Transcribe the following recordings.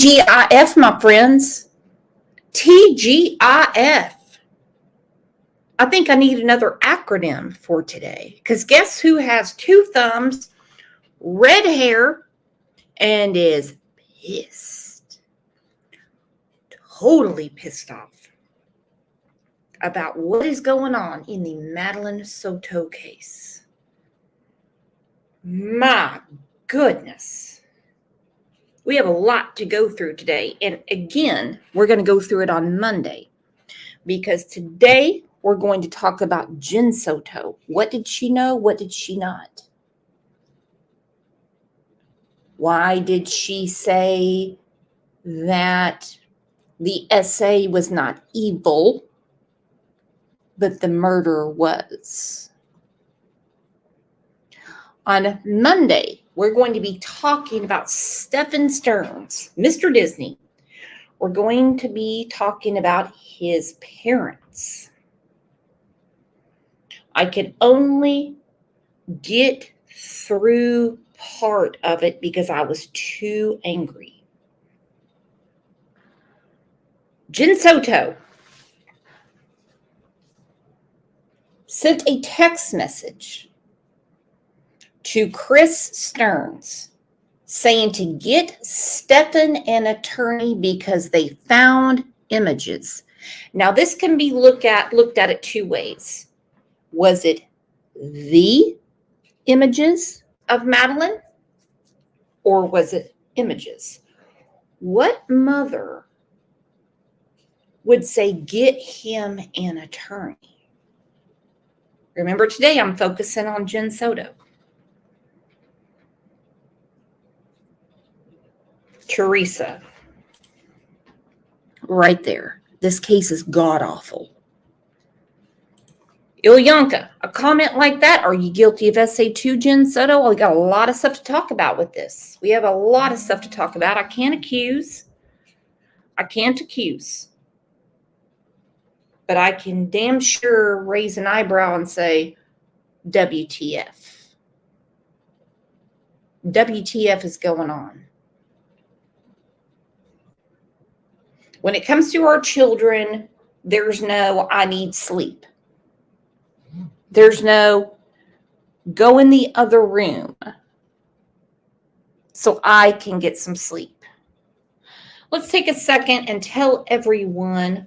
TGIF, my friends. TGIF. I think I need another acronym for today, because guess who has two thumbs, red hair, and is pissed. Totally pissed off about what is going on in the Madeline Soto case. My goodness. We have a lot to go through today. And again, we're going to go through it on Monday, because today we're going to talk about Jen Soto. What did she know? What did she not? Why did she say that the essay was not evil, but the murder was? On Monday, we're going to be talking about Stephen Stearns, Mr. Disney. We're going to be talking about his parents. I could only get through part of it because I was too angry. Jen Soto sent a text message to Chris Stearns saying to get Stephen an attorney because they found images. Now, this can be looked at it two ways. Was it the images of Madeline, or was it images? What mother would say get him an attorney? Remember, today I'm focusing on Jen Soto. Teresa, right there. This case is god-awful. Ilyanka, a comment like that, are you guilty of SA2, Jen Soto? Well, we got a lot of stuff to talk about with this. We have a lot of stuff to talk about. I can't accuse. But I can damn sure raise an eyebrow and say, WTF. WTF is going on. When it comes to our children, there's no, I need sleep. There's no, go in the other room so I can get some sleep. Let's take a second and tell everyone,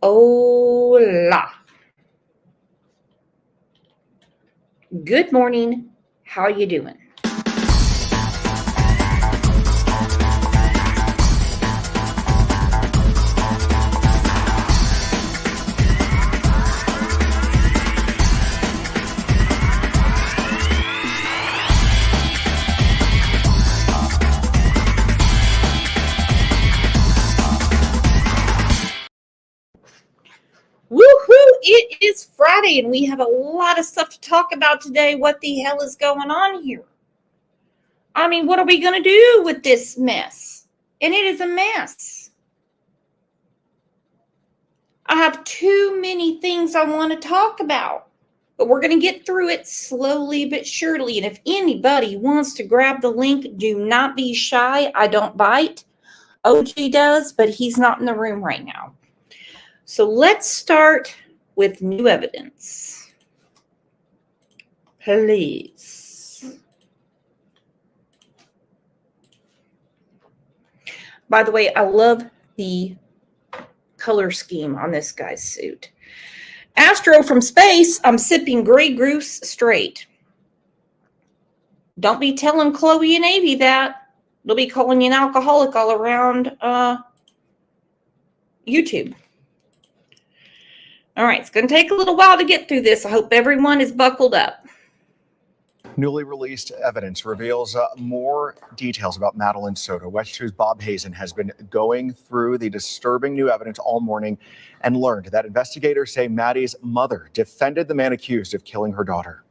hola. Good morning. How are you doing? It is Friday and we have a lot of stuff to talk about today. What the hell is going on here? I mean, what are we going to do with this mess? And it is a mess. I have too many things I want to talk about, but we're going to get through it slowly but surely. And if anybody wants to grab the link, do not be shy. I don't bite. OG does, but he's not in the room right now. So let's start with new evidence. Please. By the way, I love the color scheme on this guy's suit. Astro from space, I'm sipping Grey Goose straight. Don't be telling Chloe and Avie that. They'll be calling you an alcoholic all around YouTube. All right, it's going to take a little while to get through this. I hope everyone is buckled up. Newly released evidence reveals more details about Madeline Soto. West 2's Bob Hazen has been going through the disturbing new evidence all morning and learned that investigators say Maddie's mother defended the man accused of killing her daughter.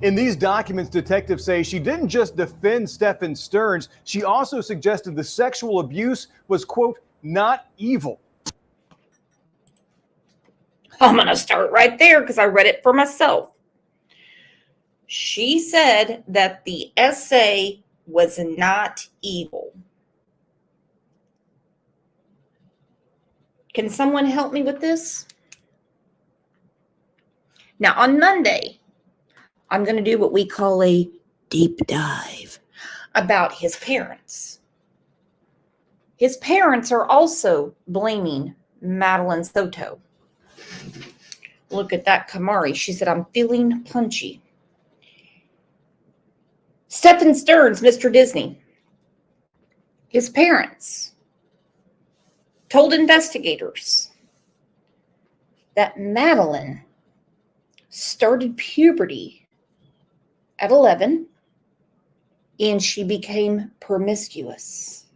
In these documents, detectives say she didn't just defend Stephen Stearns, she also suggested the sexual abuse was, quote, not evil. I'm going to start right there because I read it for myself. She said that the essay was not evil. Can someone help me with this? Now, on Monday, I'm going to do what we call a deep dive about his parents. His parents are also blaming Madeline Soto. Look at that Kamari. She said, I'm feeling punchy. Stephen Stearns, Mr. Disney. His parents told investigators that Madeline started puberty at 11 and she became promiscuous.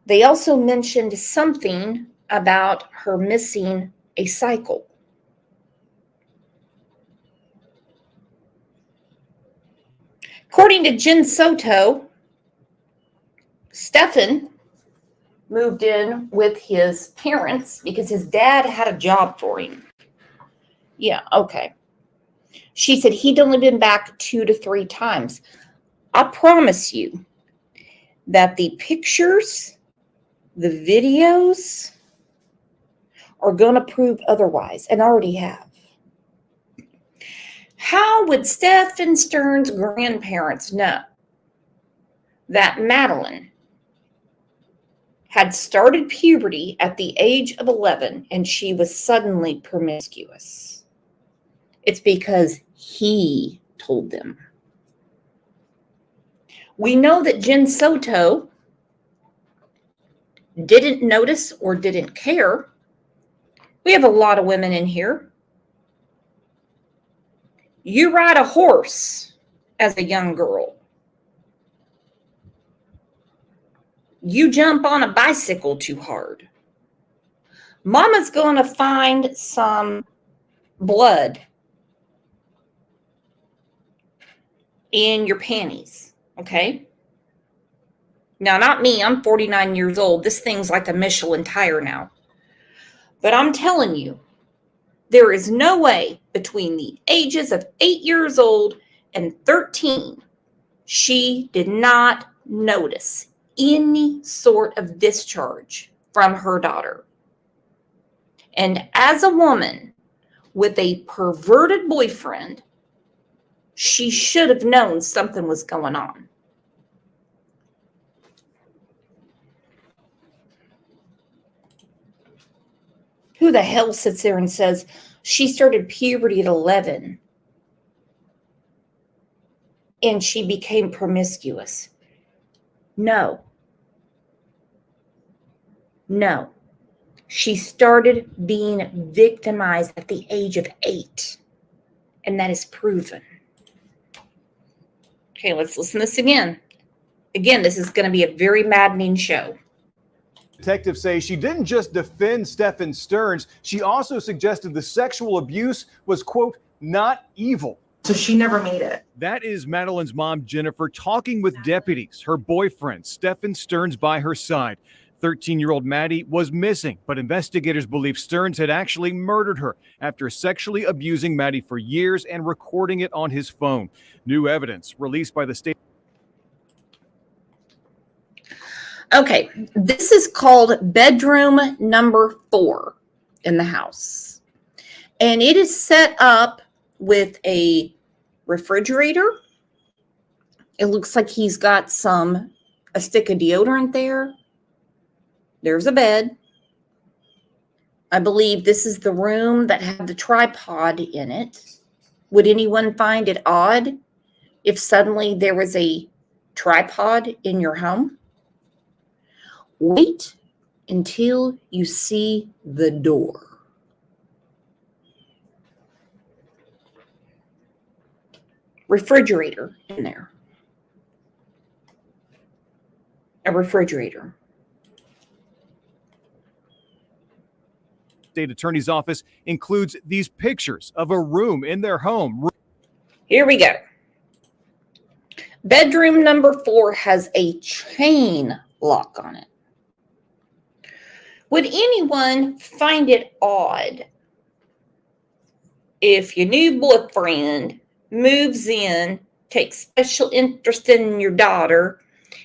They also mentioned something about her missing a cycle. According to Jen Soto, Stephen moved in with his parents because his dad had a job for him. Yeah, okay. She said he'd only been back 2 to 3 times. I promise you that the pictures, the videos are going to prove otherwise, and already have. How would Stephen Stearns' grandparents know that Madeline had started puberty at the age of 11 and she was suddenly promiscuous? It's because he told them. We know that Jen Soto didn't notice or didn't care. We have a lot of women in here. You ride a horse as a young girl. You jump on a bicycle too hard. Mama's going to find some blood in your panties, okay? Now, not me. I'm 49 years old. This thing's like a Michelin tire now. But I'm telling you, there is no way between the ages of 8 years old and 13, she did not notice any sort of discharge from her daughter. And as a woman with a perverted boyfriend, she should have known something was going on. Who the hell sits there and says she started puberty at 11 and she became promiscuous? No. No. She started being victimized at the age of 8. And that is proven. Okay, let's listen to this again. Again, this is going to be a very maddening show. Detectives say she didn't just defend Stephen Stearns, she also suggested the sexual abuse was, quote, not evil. So she never made it. That is Madeline's mom, Jennifer, talking with deputies, her boyfriend, Stephen Stearns, by her side. 13-year-old Maddie was missing, but investigators believe Stearns had actually murdered her after sexually abusing Maddie for years and recording it on his phone. New evidence released by the state. Okay, this is called bedroom number 4 in the house. And it is set up with a refrigerator. It looks like he's got a stick of deodorant there. There's a bed. I believe this is the room that had the tripod in it. Would anyone find it odd if suddenly there was a tripod in your home? Wait until you see the door. Refrigerator in there. A refrigerator. State Attorney's Office includes these pictures of a room in their home. Here we go. Bedroom number 4 has a chain lock on it. Would anyone find it odd if your new boyfriend moves in, takes special interest in your daughter,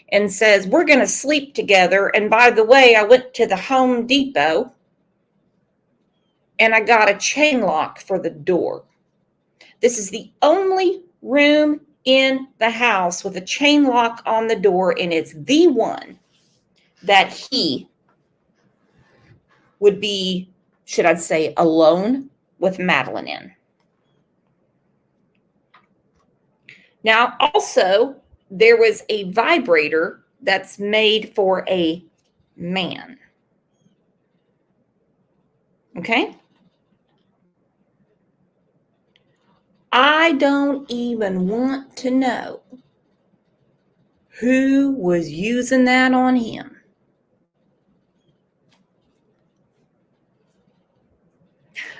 and says, we're going to sleep together. And by the way, I went to the Home Depot and I got a chain lock for the door. This is the only room in the house with a chain lock on the door, and it's the one that he would be, should I say, alone with Madeline in. Now, also, there was a vibrator that's made for a man. Okay? I don't even want to know who was using that on him.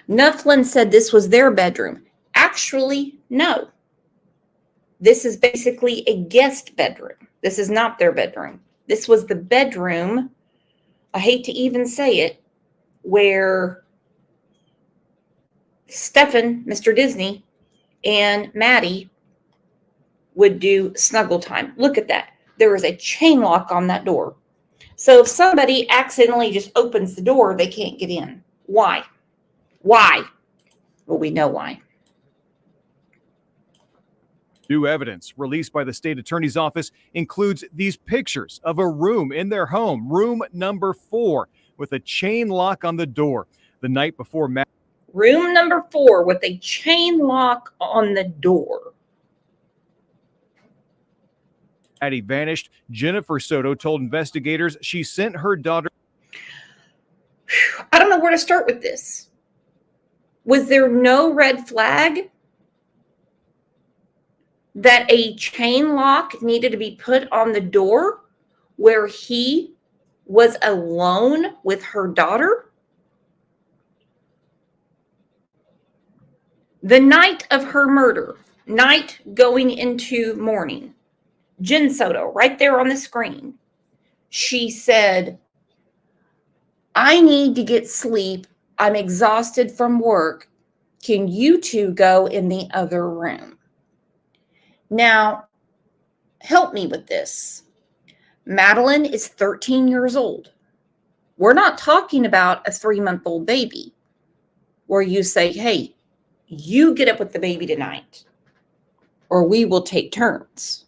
Nufflin said this was their bedroom. Actually, no. This is basically a guest bedroom. This is not their bedroom. This was the bedroom, I hate to even say it, where Stefan, Mr. Disney, and Maddie would do snuggle time. Look at that. There is a chain lock on that door. So if somebody accidentally just opens the door, they can't get in. Why? Why? Well, we know why. New evidence released by the state attorney's office includes these pictures of a room in their home, room number 4, with a chain lock on the door. The night before room number 4 with a chain lock on the door. Maddie vanished, Jennifer Soto told investigators she sent her daughter. I don't know where to start with this. Was there no red flag that a chain lock needed to be put on the door where he was alone with her daughter? The night of her murder, night going into morning, Jen Soto, right there on the screen, she said, I need to get sleep. I'm exhausted from work. Can you two go in the other room? Now, help me with this. Madeline is 13 years old. We're not talking about a 3-month-old baby where you say, hey, you get up with the baby tonight, or we will take turns.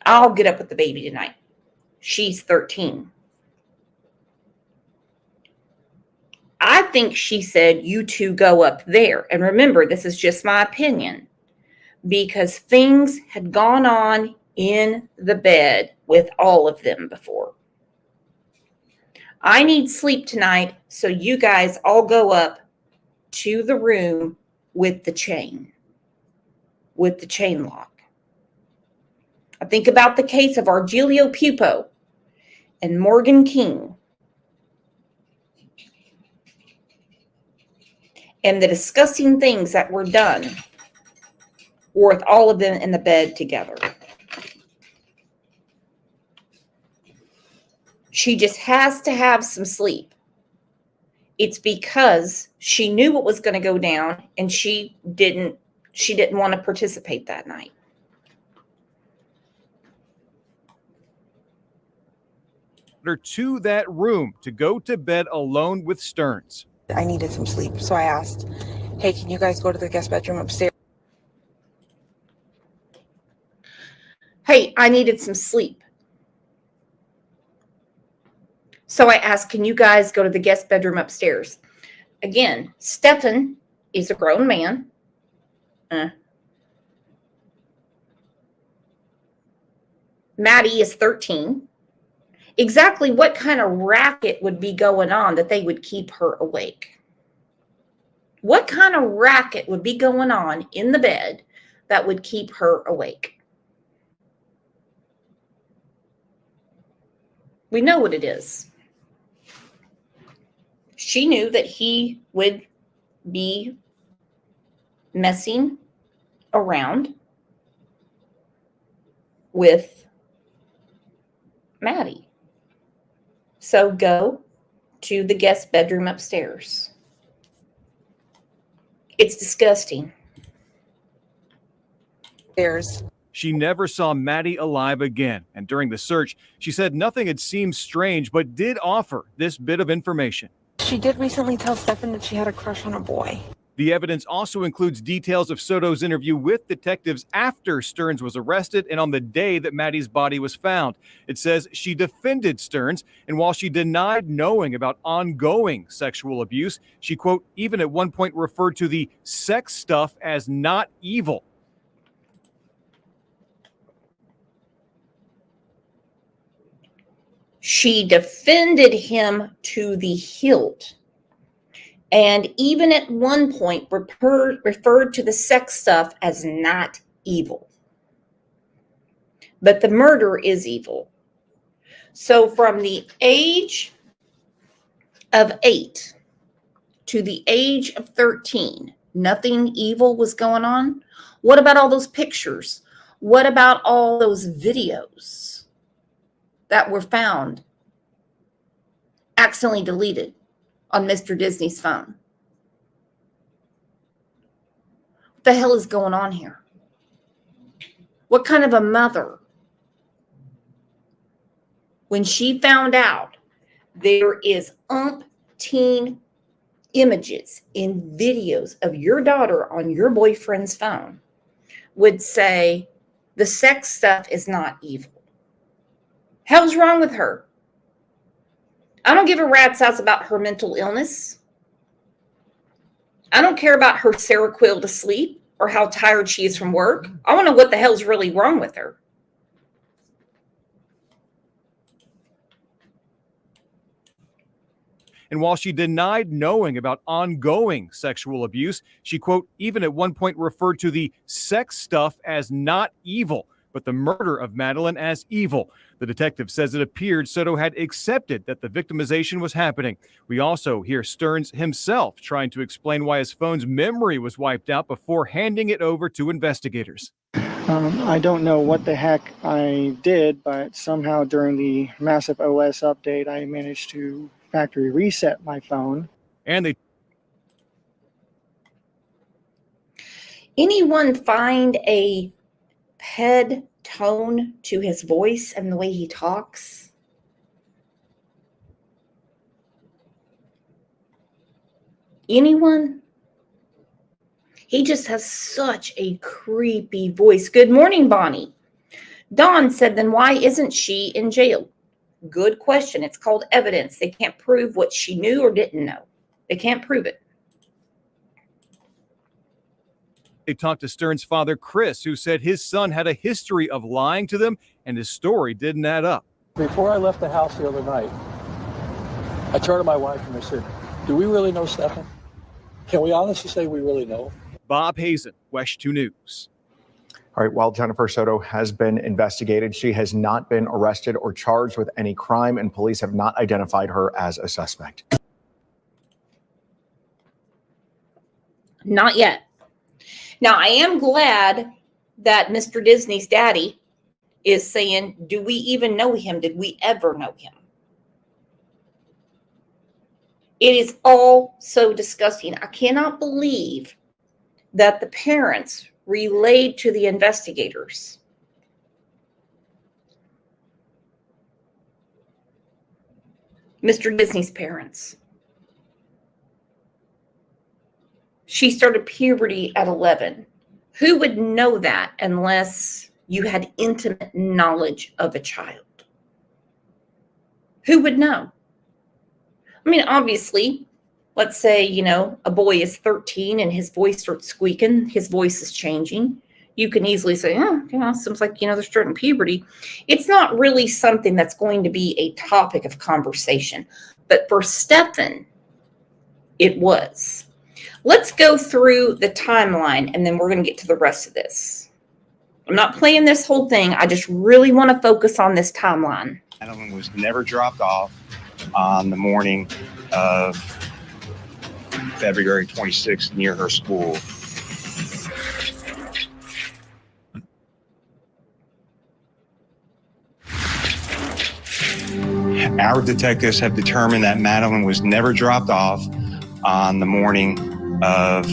I'll get up with the baby tonight. She's 13. I think she said, you two go up there. And remember, this is just my opinion, because things had gone on in the bed with all of them before. I need sleep tonight, so you guys all go up to the room with the chain lock. I think about the case of Argelio Pupo and Morgan King and the disgusting things that were done with all of them in the bed together. She just has to have some sleep. It's because she knew what was going to go down and she didn't want to participate that night. Her to that room to go to bed alone with Stearns. I needed some sleep, so I asked, hey, can you guys go to the guest bedroom upstairs? Hey, I needed some sleep. So I asked, can you guys go to the guest bedroom upstairs? Again, Stefan is a grown man. Maddie is 13. Exactly what kind of racket would be going on that they would keep her awake? What kind of racket would be going on in the bed that would keep her awake? We know what it is. She knew that he would be messing around with Maddie. So go to the guest bedroom upstairs. It's disgusting. upstairs. She never saw Maddie alive again, and during the search, she said nothing had seemed strange, but did offer this bit of information. She did recently tell Stefan that she had a crush on a boy. The evidence also includes details of Soto's interview with detectives after Stearns was arrested and on the day that Maddie's body was found. It says she defended Stearns, and while she denied knowing about ongoing sexual abuse, she, quote, even at one point referred to the sex stuff as not evil. She defended him to the hilt, and even at one point referred to the sex stuff as not evil. But the murder is evil. So from the age of 8 to the age of 13, nothing evil was going on. What about all those pictures? What about all those videos that were found accidentally deleted on Mr. Disney's phone? What the hell is going on here? What kind of a mother, when she found out there is umpteen images and videos of your daughter on your boyfriend's phone, would say the sex stuff is not evil? Hell's wrong with her? I don't give a rat's ass about her mental illness. I don't care about her Seroquel to sleep or how tired she is from work. I want to know what the hell's really wrong with her. And while she denied knowing about ongoing sexual abuse, she, quote, even at one point referred to the sex stuff as not evil, but the murder of Madeline as evil. The detective says it appeared Soto had accepted that the victimization was happening. We also hear Stearns himself trying to explain why his phone's memory was wiped out before handing it over to investigators. I don't know what the heck I did, but somehow during the massive OS update, I managed to factory reset my phone. And they Anyone find a ped tone to his voice and the way he talks? Anyone? He just has such a creepy voice. Good morning, Bonnie. Dawn said, then why isn't she in jail? Good question. It's called evidence. They can't prove what she knew or didn't know. They can't prove it. They talked to Stearns' father, Chris, who said his son had a history of lying to them and his story didn't add up. Before I left the house the other night, I turned to my wife and I said, do we really know Stefan? Can we honestly say we really know? Bob Hazen, WESH 2 News. All right, while Jennifer Soto has been investigated, she has not been arrested or charged with any crime, and police have not identified her as a suspect. Not yet. Now, I am glad that Mr. Disney's daddy is saying, do we even know him? Did we ever know him? It is all so disgusting. I cannot believe that the parents relayed to the investigators Mr. Disney's parents. She started puberty at 11. Who would know that unless you had intimate knowledge of a child? Who would know? I mean, obviously, let's say, a boy is 13 and his voice starts squeaking, his voice is changing. You can easily say, seems like, they're starting puberty. It's not really something that's going to be a topic of conversation. But for Stefan, it was. Let's go through the timeline and then we're going to get to the rest of this. I'm not playing this whole thing. I just really want to focus on this timeline. Madeline was never dropped off on the morning of February 26th near her school. Our detectives have determined that Madeline was never dropped off on the morning of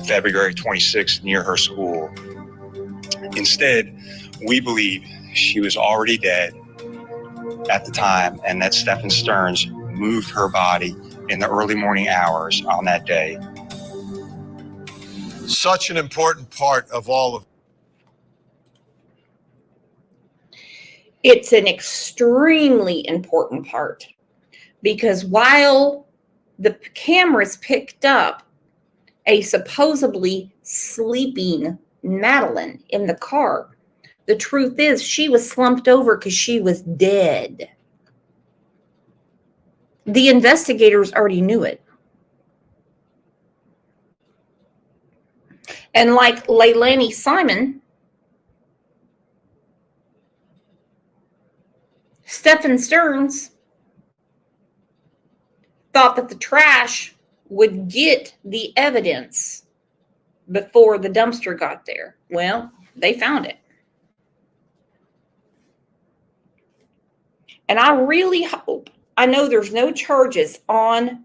February 26th near her school. Instead, we believe she was already dead at the time and that Stephen Stearns moved her body in the early morning hours on that day. Such an important part of all of It's an extremely important part because while the cameras picked up a supposedly sleeping Madeline in the car, the truth is she was slumped over because she was dead. The investigators already knew it. And like Leilani Simon, Stephen Stearns thought that the trash would get the evidence before the dumpster got there. Well, they found it. And I really hope, I know there's no charges on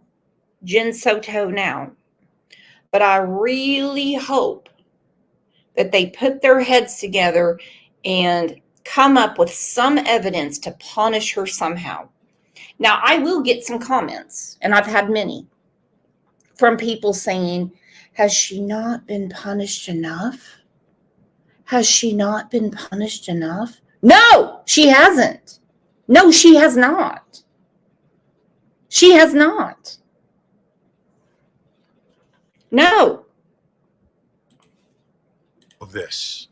Jen Soto now, but I really hope that they put their heads together and come up with some evidence to punish her somehow. Now, I will get some comments, and I've had many, from people saying, has she not been punished enough? Has she not been punished enough? No, she hasn't. No, she has not. She has not. No. this.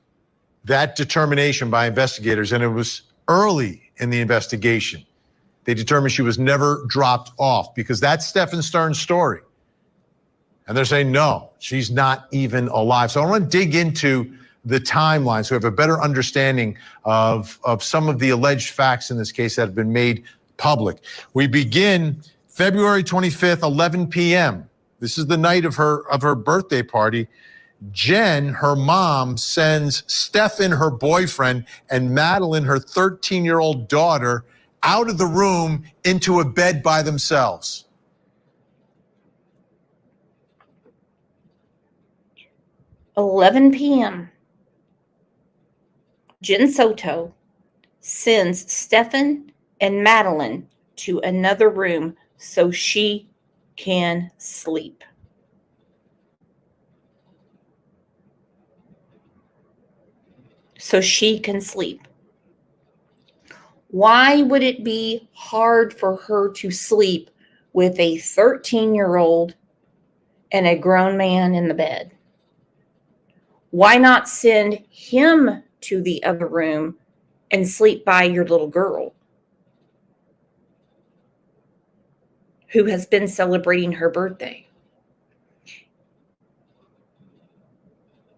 That determination by investigators, and it was early in the investigation, they determined she was never dropped off because that's Stephen Stearns' story. And they're saying, no, she's not even alive. So I want to dig into the timeline so we have a better understanding of some of the alleged facts in this case that have been made public. We begin February 25th, 11 p.m. This is the night of her birthday party. Jen, her mom, sends Stephen, her boyfriend, and Madeline, her 13-year-old daughter, out of the room into a bed by themselves. $11 p.m. Jen Soto sends Stephen and Madeline to another room so she can sleep. So she can sleep. Why would it be hard for her to sleep with a 13-year-old and a grown man in the bed? Why not send him to the other room and sleep by your little girl who has been celebrating her birthday?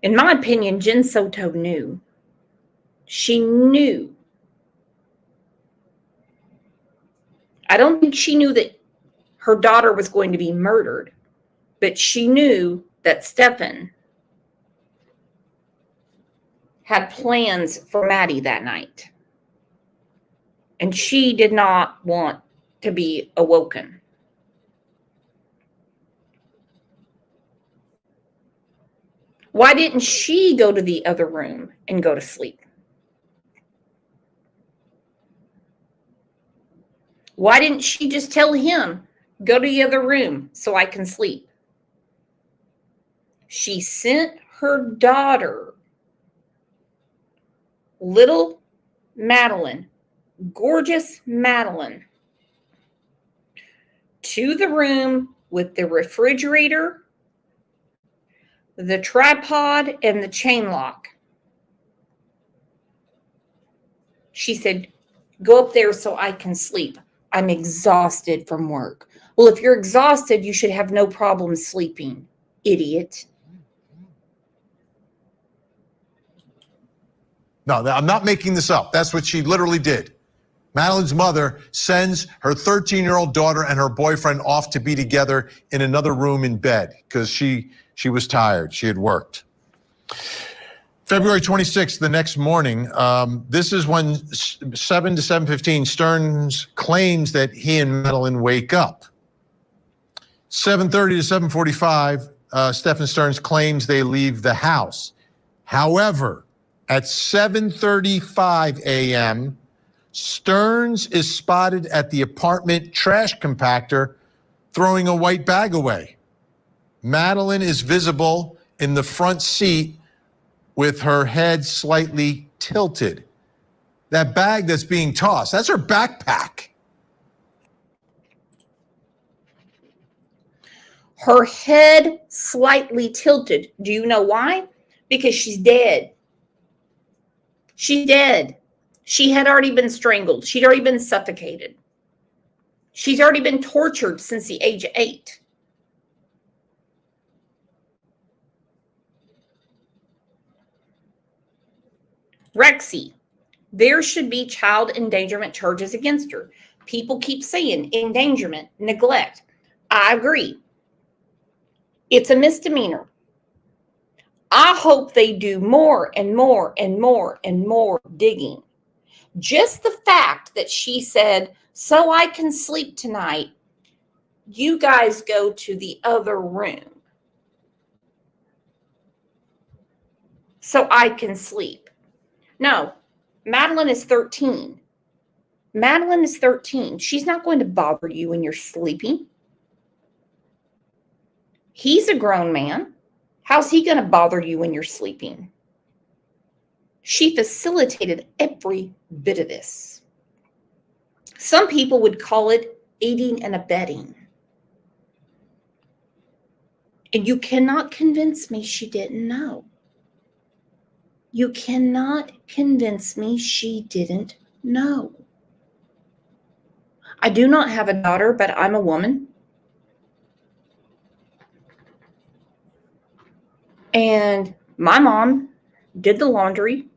In my opinion, Jen Soto knew. She knew. I don't think she knew that her daughter was going to be murdered, but she knew that Stephen had plans for Maddie that night. And she did not want to be awoken. Why didn't she go to the other room and go to sleep? Why didn't she just tell him, go to the other room so I can sleep? She sent her daughter, little Madeline, gorgeous Madeline, to the room with the refrigerator, the tripod, and the chain lock. She said, go up there so I can sleep. I'm exhausted from work. Well, if you're exhausted, you should have no problem sleeping, idiot. No, I'm not making this up. That's what she literally did. Madeline's mother sends her 13-year-old daughter and her boyfriend off to be together in another room in bed because she was tired. She had worked. February 26th, the next morning, this is when 7 to 7:15, Stearns claims that he and Madeline wake up. 7:30 to 7:45, Stephen Stearns claims they leave the house. However, At 7:35 a.m., Stearns is spotted at the apartment trash compactor throwing a white bag away. Madeline is visible in the front seat with her head slightly tilted. That bag that's being tossed, that's her backpack. Her head slightly tilted. Do you know why? Because she's dead. She's dead. She had already been strangled. She'd already been suffocated. She's already been tortured since the age of 8. Rexy, there should be child endangerment charges against her. People keep saying endangerment, neglect. I agree. It's a misdemeanor. I hope they do more and more and more and more digging. Just the fact that she said, so I can sleep tonight, you guys go to the other room so I can sleep. No, Madeline is 13. Madeline is 13. She's not going to bother you when you're sleeping. He's a grown man. How's he going to bother you when you're sleeping? She facilitated every bit of this. Some people would call it aiding and abetting. And you cannot convince me she didn't know. You cannot convince me she didn't know. I do not have a daughter, but I'm a woman. And my mom did the laundry.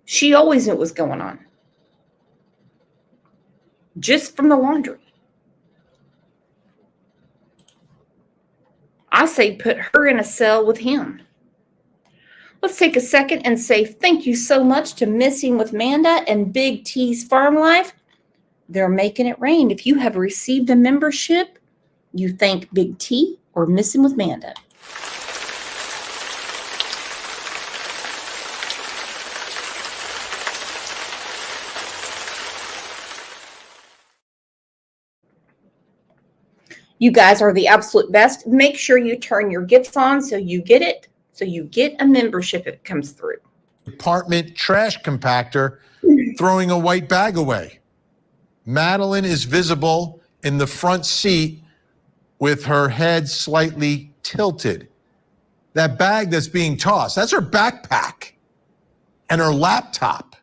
She always knew what was going on. Just from the laundry. I say put her in a cell with him. Let's take a second and say thank you so much to Missing with Manda and Big T's Farm Life. They're making it rain. If you have received a membership, you thank Big T or Missing with Manda. You guys are the absolute best. Make sure you turn your gifts on so you get it. So you get a membership if it comes through. Apartment trash compactor throwing a white bag away. Madeline is visible in the front seat with her head slightly tilted. That bag that's being tossed, that's her backpack and her laptop.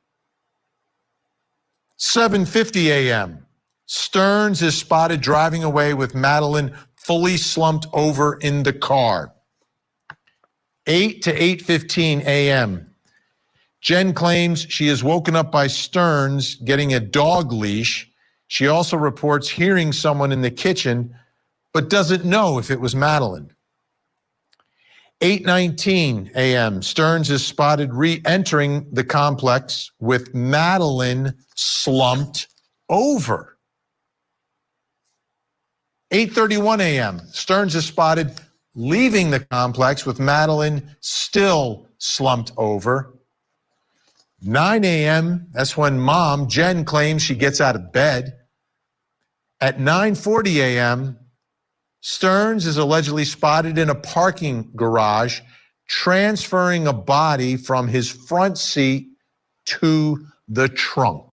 7:50 a.m. Stearns is spotted driving away with Madeline fully slumped over in the car. 8 to 8:15 a.m. Jen claims she is woken up by Stearns getting a dog leash. She also reports hearing someone in the kitchen, but doesn't know if it was Madeline. 8:19 a.m. Stearns is spotted re-entering the complex with Madeline slumped over. 8:31 a.m. Stearns is spotted leaving the complex with Madeline still slumped over. 9 a.m., that's when mom, Jen, claims she gets out of bed. At 9:40 a.m., Stearns is allegedly spotted in a parking garage transferring a body from his front seat to the trunk.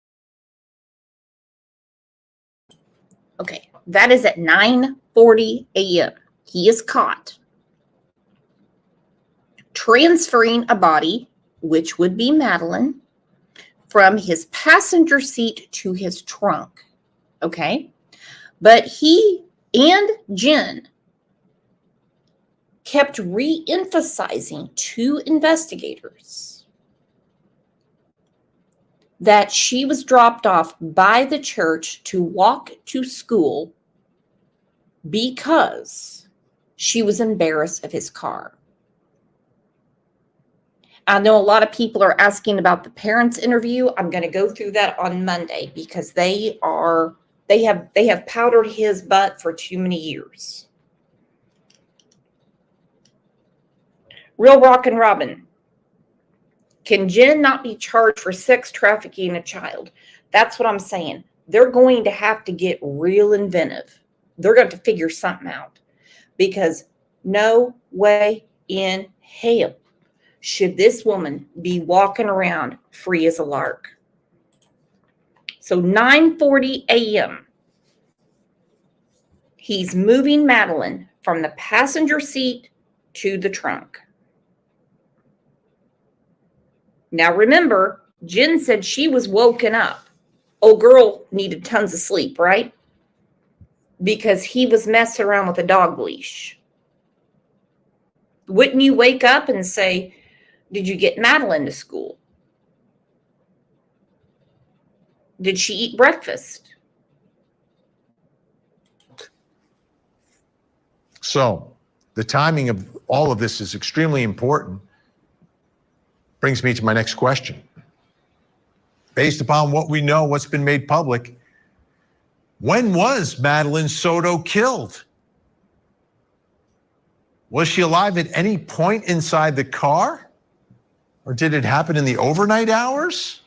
Okay, that is at 9:40 a.m. He is caught transferring a body, which would be Madeline, from his passenger seat to his trunk. Okay, but he and Jen kept re-emphasizing to investigators that she was dropped off by the church to walk to school because she was embarrassed of his car. I know a lot of people are asking about the parents' interview. I'm going to go through that on Monday because they have powdered his butt for too many years. Real Rockin' Robin. Can Jen not be charged for sex trafficking a child? That's what I'm saying. They're going to have to get real inventive. They're going to have to figure something out, because no way in hell should this woman be walking around free as a lark. So 9:40 a.m., he's moving Madeline from the passenger seat to the trunk. Now remember, Jen said she was woken up. Old girl needed tons of sleep, right? Because he was messing around with a dog leash. Wouldn't you wake up and say, did you get Madeline to school? Did she eat breakfast? So the timing of all of this is extremely important. Brings me to my next question. Based upon what we know, what's been made public, when was Madeline Soto killed? Was she alive at any point inside the car? Or did it happen in the overnight hours?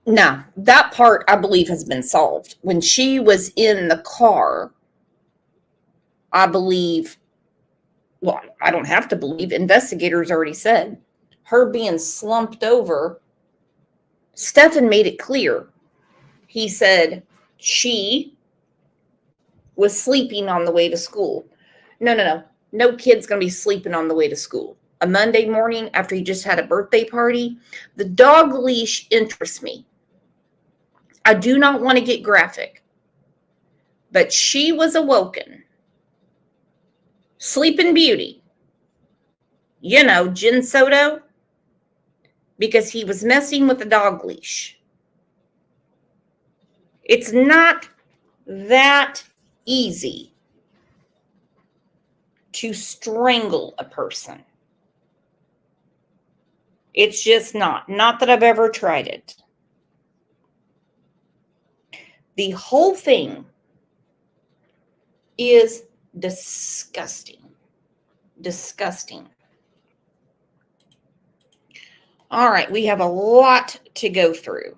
No, that part I believe has been solved. When she was in the car, I believe, well, I don't have to believe, investigators already said, her being slumped over, Stefan made it clear. He said she was sleeping on the way to school. No kid's going to be sleeping on the way to school. A Monday morning after he just had a birthday party. The dog leash interests me. I do not want to get graphic, but she was awoken. Sleeping Beauty. You know, Jen Soto, because he was messing with the dog leash. It's not that easy to strangle a person. It's just not. Not that I've ever tried it. The whole thing is disgusting. Disgusting. All right, we have a lot to go through.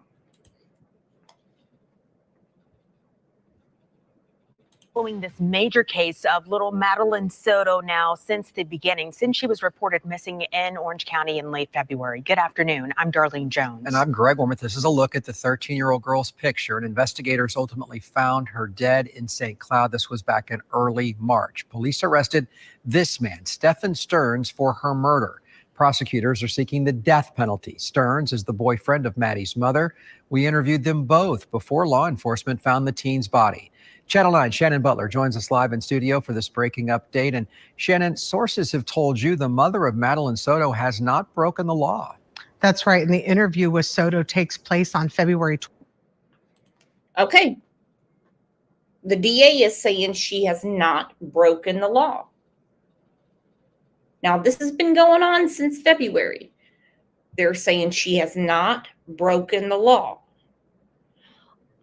Following this major case of little Madeline Soto now since the beginning, since she was reported missing in Orange County in late February. Good afternoon. I'm Darlene Jones. And I'm Greg Wormuth. This is a look at the 13-year-old girl's picture, and investigators ultimately found her dead in St. Cloud. This was back in early March. Police arrested this man, Stefan Stearns, for her murder. Prosecutors are seeking the death penalty. Stearns is the boyfriend of Maddie's mother. We interviewed them both before law enforcement found the teen's body. Channel 9, Shannon Butler joins us live in studio for this breaking update. And Shannon, sources have told you the mother of Madeline Soto has not broken the law. That's right. And the interview with Soto takes place on February 12th. Okay. The DA is saying she has not broken the law. Now, this has been going on since February. They're saying she has not broken the law.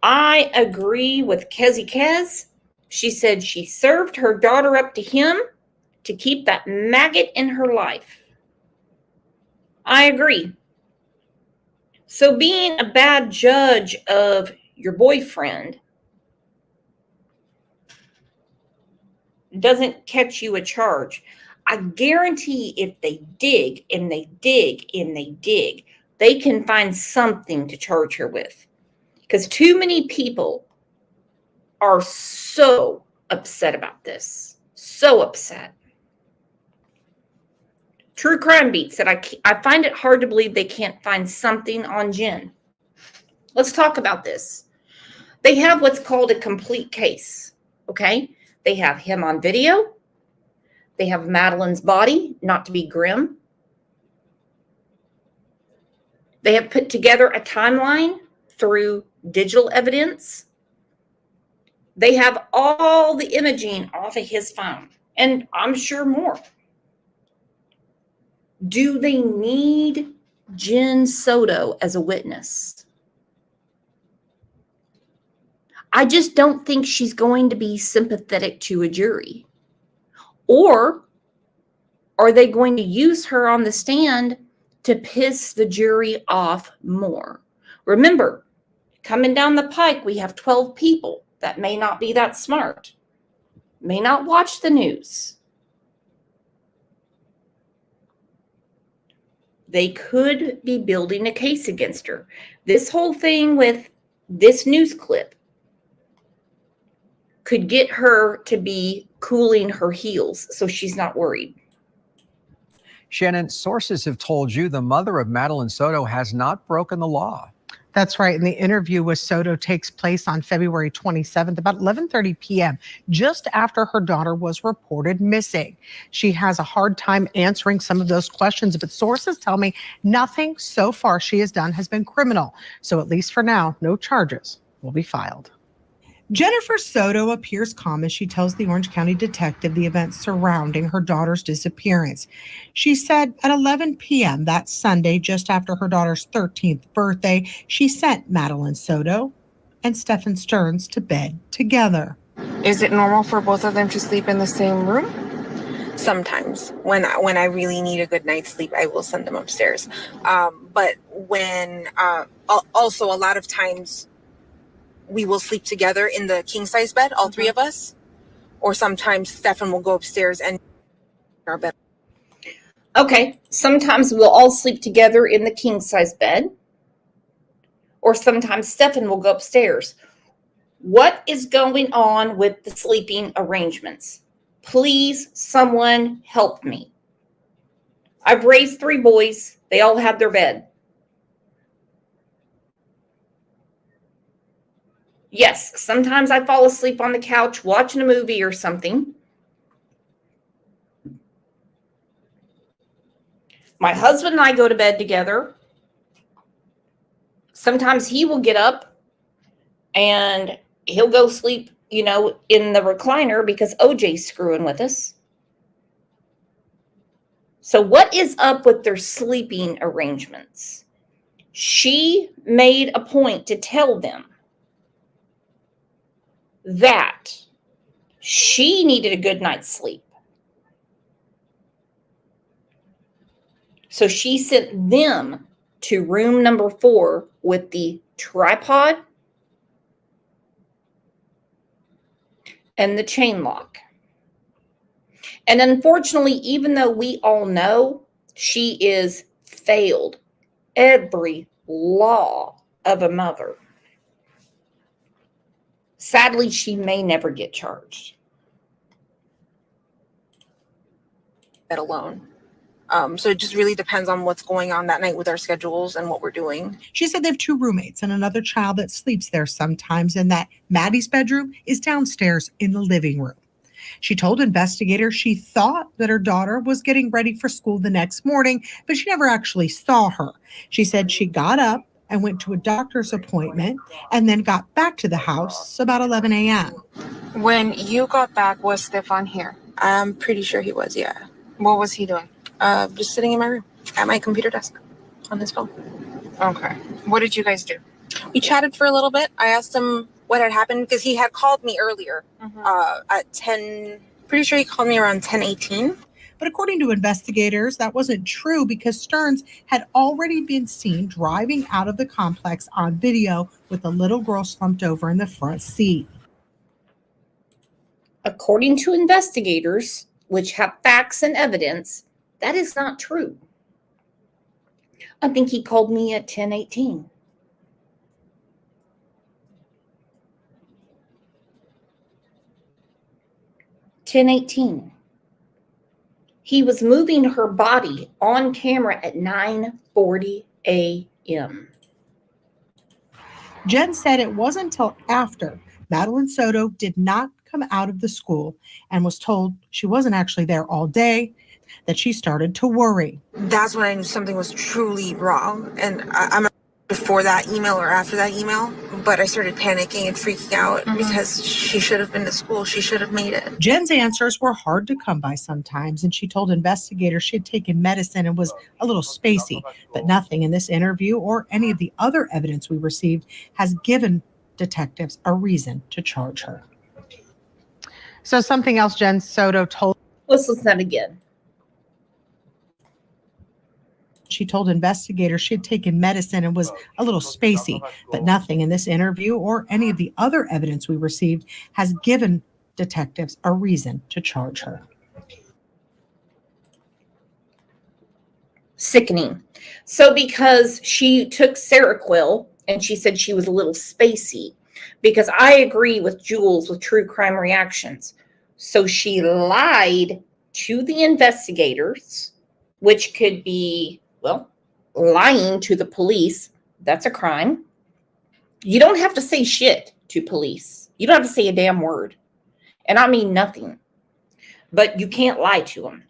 I agree with Kezi Kez. She said she served her daughter up to him to keep that maggot in her life. I agree. So being a bad judge of your boyfriend doesn't catch you a charge. I guarantee if they dig and they dig and they dig, they can find something to charge her with. Because too many people are so upset about this. So upset. True Crime Beat said, I find it hard to believe they can't find something on Jen. Let's talk about this. They have what's called a complete case. Okay? They have him on video. They have Madeline's body, not to be grim. They have put together a timeline through digital evidence. They have all the imaging off of his phone, and I'm sure more. Do they need Jen Soto as a witness? I just don't think she's going to be sympathetic to a jury. Or are they going to use her on the stand to piss the jury off more? Remember, coming down the pike, we have 12 people that may not be that smart, may not watch the news. They could be building a case against her. This whole thing with this news clip could get her to be cooling her heels so she's not worried. Shannon, sources have told you the mother of Madeline Soto has not broken the law. That's right. And the interview with Soto takes place on February 27th, about 11:30 p.m., just after her daughter was reported missing. She has a hard time answering some of those questions, but sources tell me nothing so far she has done has been criminal. So at least for now, no charges will be filed. Jennifer Soto appears calm as she tells the Orange County detective the events surrounding her daughter's disappearance. She said at 11 p.m. that Sunday, just after her daughter's 13th birthday, she sent Madeline Soto and Stephen Stearns to bed together. Is it normal for both of them to sleep in the same room? Sometimes when I really need a good night's sleep, I will send them upstairs. But when also a lot of times we will sleep together in the king size bed, all three of us, or sometimes Stefan will go upstairs and our bed. Okay, sometimes we'll all sleep together in the king size bed, or sometimes Stefan will go upstairs. What is going on with the sleeping arrangements? Please, someone help me. I've raised 3 boys. They all had their bed. Yes, sometimes I fall asleep on the couch watching a movie or something. My husband and I go to bed together. Sometimes he will get up and he'll go sleep, in the recliner because OJ's screwing with us. So what is up with their sleeping arrangements? She made a point to tell them that she needed a good night's sleep. So she sent them to room number 4 with the tripod and the chain lock. And unfortunately, even though we all know she is failed every law of a mother, sadly, she may never get charged. Bed alone. So it just really depends on what's going on that night with our schedules and what we're doing. She said they have 2 roommates and another child that sleeps there sometimes, and that Maddie's bedroom is downstairs in the living room. She told investigators she thought that her daughter was getting ready for school the next morning, but she never actually saw her. She said she got up and went to a doctor's appointment and then got back to the house about 11 a.m. When you got back, was Stefan here? I'm pretty sure he was, yeah. What was he doing? Just sitting in my room at my computer desk on his phone. Okay. What did you guys do? We chatted for a little bit. I asked him what had happened because he had called me earlier at 10. Pretty sure he called me around 10:18. But according to investigators, that wasn't true because Stearns had already been seen driving out of the complex on video with a little girl slumped over in the front seat. According to investigators, which have facts and evidence, that is not true. I think he called me at 10:18. He was moving her body on camera at 9:40 a.m. Jen said it wasn't until after Madeline Soto did not come out of the school and was told she wasn't actually there all day that she started to worry. That's when I knew something was truly wrong. And I'm not before that email or after that email, but I started panicking and freaking out because she should have been to school. She should have made it. Jen's answers were hard to come by sometimes, and she told investigators she had taken medicine and was a little spacey, but nothing in this interview or any of the other evidence we received has given detectives a reason to charge her. So something else Jen Soto told. Let's listen to that again. She told investigators she had taken medicine and was a little spacey, but nothing in this interview or any of the other evidence we received has given detectives a reason to charge her. Sickening. So because she took Seroquel and she said she was a little spacey, because I agree with Jules with True Crime Reactions. So she lied to the investigators, which could be, well, lying to the police. That's a crime. You don't have to say shit to police. You don't have to say a damn word. And I mean nothing. But you can't lie to them.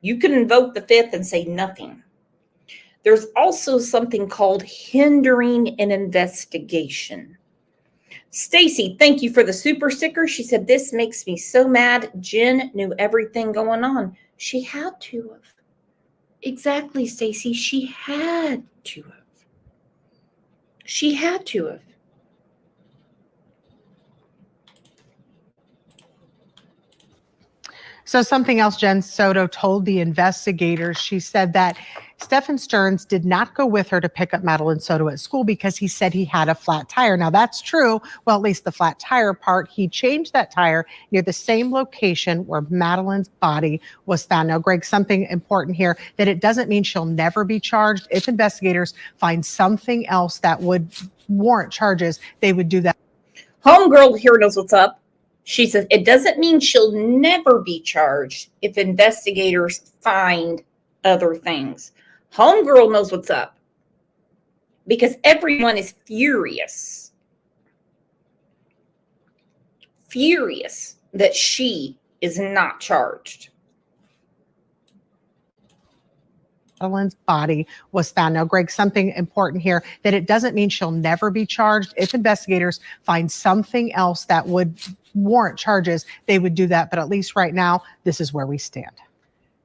You can invoke the fifth and say nothing. There's also something called hindering an investigation. Stacy, thank you for the super sticker. She said, this makes me so mad. Jen knew everything going on. She had to have. Exactly, Stacy. She had to have. She had to have. So something else Jen Soto told the investigators, she said that Stephen Stearns did not go with her to pick up Madeline Soto at school because he said he had a flat tire. Now that's true. Well, at least the flat tire part, he changed that tire near the same location where Madeline's body was found. Now, Greg, something important here, that it doesn't mean she'll never be charged. If investigators find something else that would warrant charges, they would do that. Homegirl here knows what's up. She says, it doesn't mean she'll never be charged if investigators find other things. Homegirl knows what's up because everyone is furious. Furious that she is not charged. Madeline's body was found. Now, Greg, something important here, that it doesn't mean she'll never be charged. If investigators find something else that would warrant charges, they would do that. But at least right now, this is where we stand.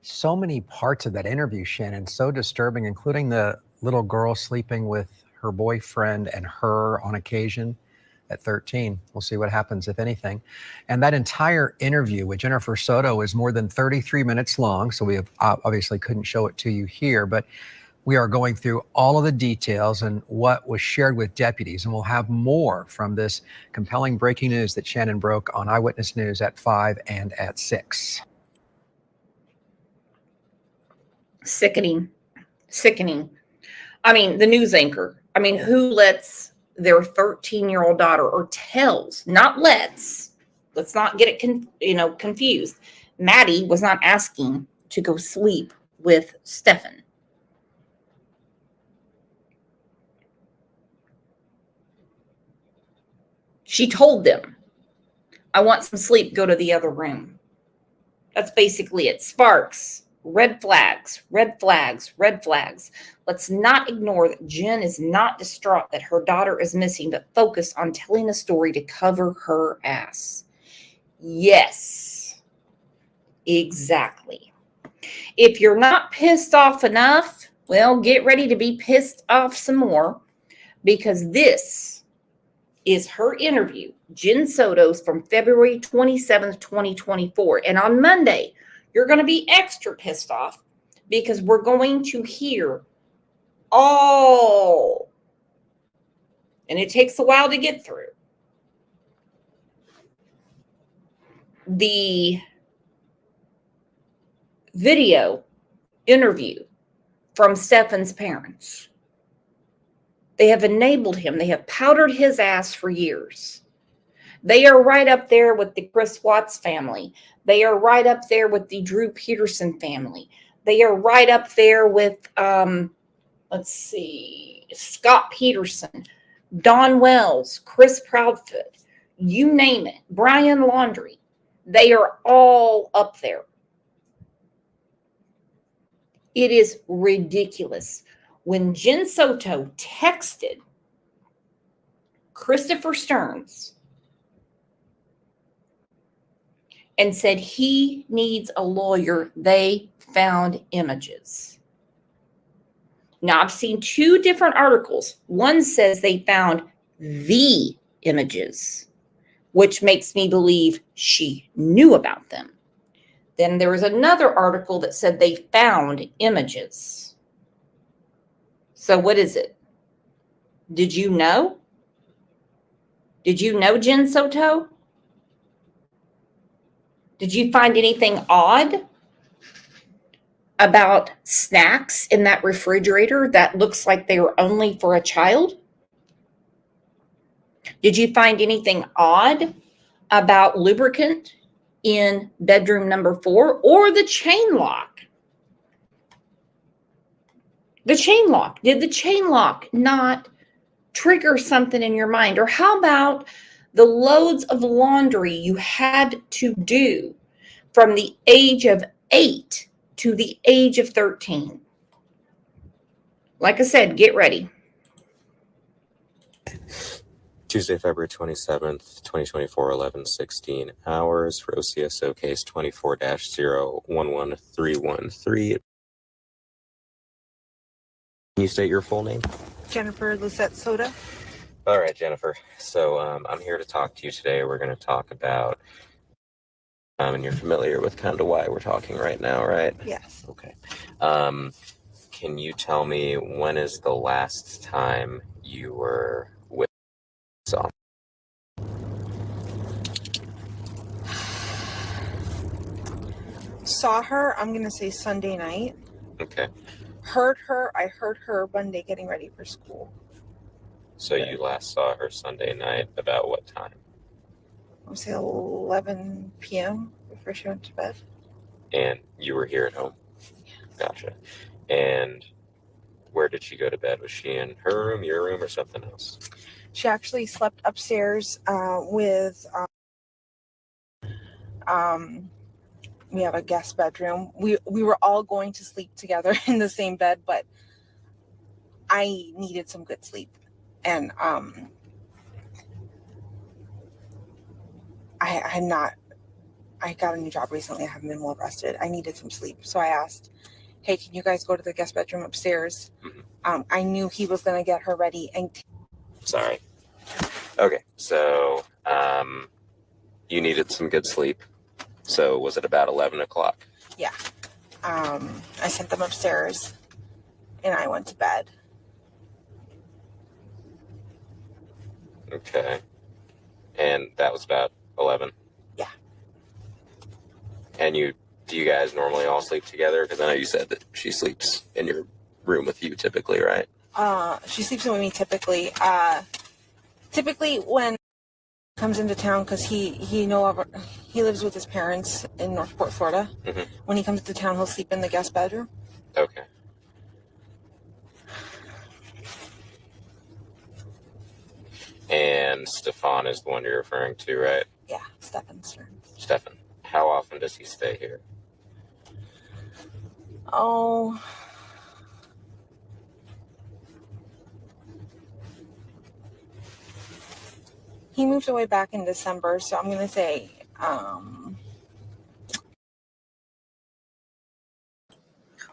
So many parts of that interview, Shannon, so disturbing, including the little girl sleeping with her boyfriend and her on occasion at 13. We'll see what happens, if anything. And that entire interview with Jennifer Soto is more than 33 minutes long, so we have obviously couldn't show it to you here, but we are going through all of the details and what was shared with deputies, and we'll have more from this compelling breaking news that Shannon broke on Eyewitness News at 5 and at 6. Sickening. Sickening. I mean, the news anchor. I mean, who lets their 13-year-old daughter, or tells, not let's not get it confused. Maddie was not asking to go sleep with Stefan. She told them, I want some sleep, go to the other room. That's basically it. Sparks. Red flags, red flags, red flags. Let's not ignore that Jen is not distraught that her daughter is missing, but focus on telling a story to cover her ass. Yes, exactly. If you're not pissed off enough, well, get ready to be pissed off some more, because this is her interview, Jen Soto's, from February 27th, 2024. And on Monday, you're going to be extra pissed off because we're going to hear all, and it takes a while to get through, the video interview from Stefan's parents. They have enabled him. They have powdered his ass for years. They are right up there with the Chris Watts family. They are right up there with the Drew Peterson family. They are right up there with, Scott Peterson, Don Wells, Chris Proudfoot, you name it, Brian Laundrie. They are all up there. It is ridiculous. When Jen Soto texted Christopher Stearns and said he needs a lawyer, they found images. Now, I've seen two different articles. One says they found the images, which makes me believe she knew about them. Then there was another article that said they found images. So what is it? Did you know? Did you know Jen Soto? Did you find anything odd about snacks in that refrigerator that looks like they were only for a child? Did you find anything odd about lubricant in bedroom number 4 or the chain lock? The chain lock. Did the chain lock not trigger something in your mind? Or how about the loads of laundry you had to do from the age of 8 to the age of 13? Like I said, get ready. Tuesday, February 27th, 2024, 11:16 hours for OCSO case 24-011313. Can you state your full name? Jennifer Lucette Soda. All right, Jennifer. So I'm here to talk to you today. We're going to talk about, and you're familiar with kind of why we're talking right now, right? Yes. Okay. Can you tell me when is the last time you were with Saw? Saw her, I'm going to say Sunday night. Okay. I heard her Monday getting ready for school. So you last saw her Sunday night about what time? I would say 11 p.m. before she went to bed. And you were here at home? Gotcha. And where did she go to bed? Was she in her room, your room, or something else? She actually slept upstairs with we have a guest bedroom. We were all going to sleep together in the same bed, but I needed some good sleep. And I got a new job recently. I haven't been well rested. I needed some sleep. So I asked, hey, can you guys go to the guest bedroom upstairs? Mm-hmm. I knew he was going to get her ready. And Sorry. Okay. So you needed some good sleep. So was it about 11 o'clock? yeah, I sent them upstairs and I went to bed. Okay. And that was about 11? Yeah. And do you guys normally all sleep together? Because I know you said that she sleeps in your room with you typically, right? She sleeps with me typically. Typically when he comes into town, because he lives with his parents in Northport, Florida. Mm-hmm. When he comes to town, he'll sleep in the guest bedroom. Okay. And Stefan is the one you're referring to, right? Yeah, Stefan Stearns. Stefan. How often does he stay here? Oh, he moved away back in December, so I'm gonna say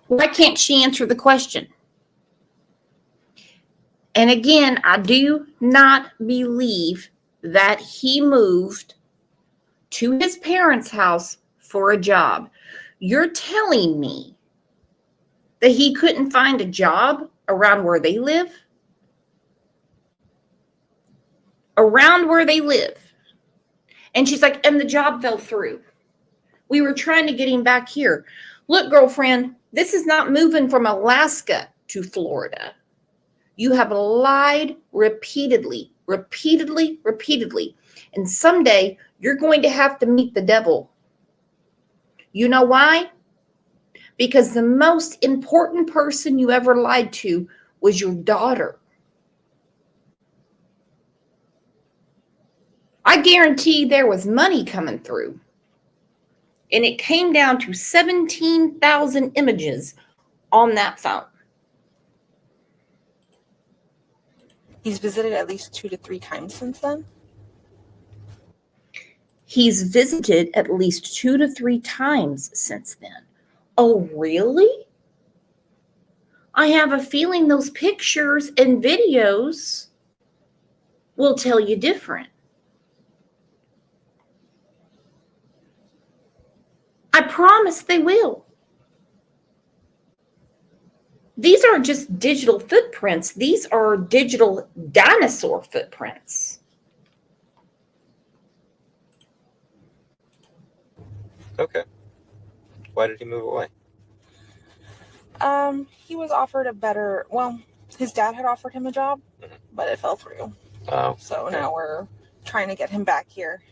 Why can't she answer the question? And again, I do not believe that he moved to his parents' house for a job. You're telling me that he couldn't find a job around where they live? Around where they live. And she's like, and the job fell through. We were trying to get him back here. Look, girlfriend, this is not moving from Alaska to Florida. You have lied repeatedly. And someday you're going to have to meet the devil. You know why? Because the most important person you ever lied to was your daughter. I guarantee there was money coming through. And it came down to 17,000 images on that phone. he's visited at least 2 to 3 times since then. He's visited at least 2 to 3 times since then. Oh, really? I have a feeling those pictures and videos will tell you different. I promise they will. These aren't just digital footprints. These are digital dinosaur footprints. Okay. Why did he move away? He was offered a better, well, his dad had offered him a job, but it fell through. Oh. So now we're trying to get him back here.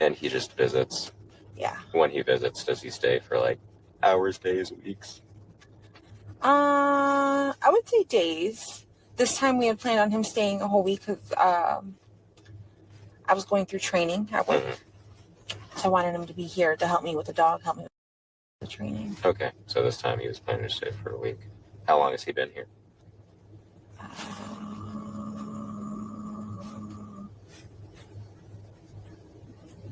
And he just visits. Yeah. When he visits, does he stay for like hours, days, weeks? I would say days. This time we had planned on him staying a whole week because I was going through training at work. So I wanted him to be here to help me with the dog, help me with the training. Okay, so this time he was planning to stay for a week. How long has he been here?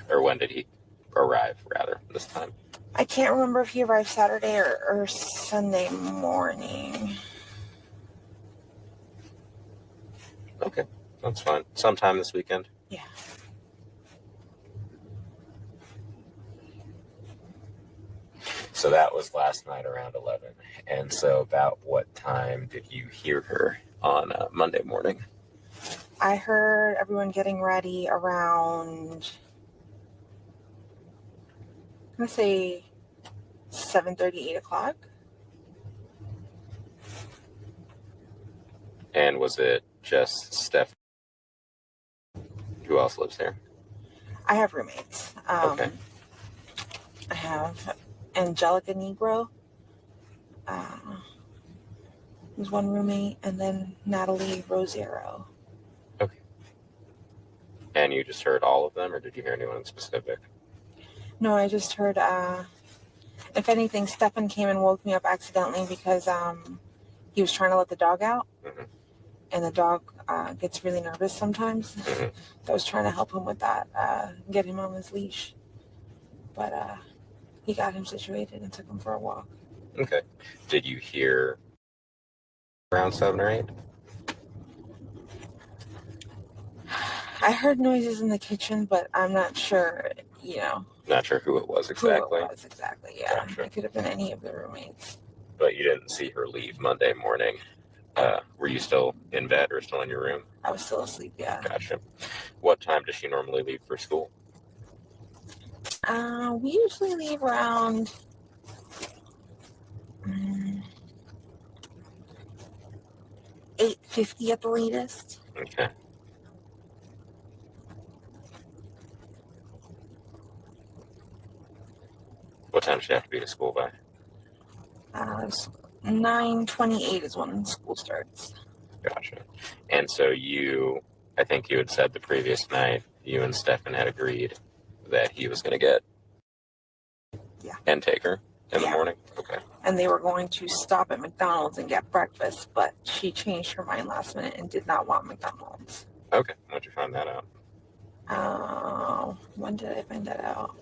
Or when did he arrive, rather, this time? I can't remember if he arrived Saturday or Sunday morning. Okay, that's fine. Sometime this weekend? Yeah. So that was last night around 11. And so about what time did you hear her on Monday morning? I heard everyone getting ready around, I'm going to say 7:30, 8 o'clock. And was it just Steph? Who else lives there? I have roommates. Okay. I have Angelica Negro, who's one roommate, and then Natalie Rosiero. Okay. And you just heard all of them, or did you hear anyone specific? No, I just heard, if anything, Stefan came and woke me up accidentally because he was trying to let the dog out. Mm-hmm. And the dog gets really nervous sometimes. Mm-hmm. So I was trying to help him with that, get him on his leash. But he got him situated and took him for a walk. Okay. Did you hear around 7 or 8? I heard noises in the kitchen, but I'm not sure, Not sure who it was exactly. who it was exactly. Yeah, Gotcha. it could have been any of the roommates. But you didn't see her leave Monday morning. Were you still in bed or still in your room? I was still asleep, yeah. Gotcha. What time does she normally leave for school? We usually leave around 8:50 at the latest. Okay. What time does she have to be to school by? 9:28 is when school starts. Gotcha. And so I think you had said the previous night, you and Stefan had agreed that he was going to get and take her in the morning? Okay. And they were going to stop at McDonald's and get breakfast, but she changed her mind last minute and did not want McDonald's. Okay. When'd you find that out? When did I find that out?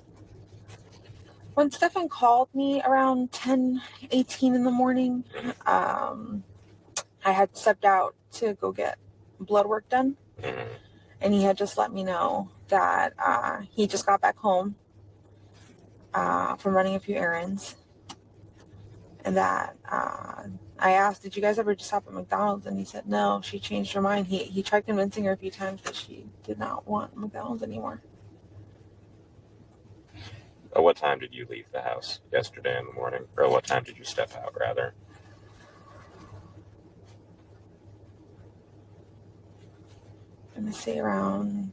When Stefan called me around 10:18 in the morning, I had stepped out to go get blood work done. Mm-hmm. And he had just let me know that he just got back home from running a few errands. And that I asked, did you guys ever just stop at McDonald's? And he said, no, she changed her mind. He tried convincing her a few times, but she did not want McDonald's anymore. At what time did you leave the house yesterday in the morning? Or what time did you step out, rather? I'm going to say around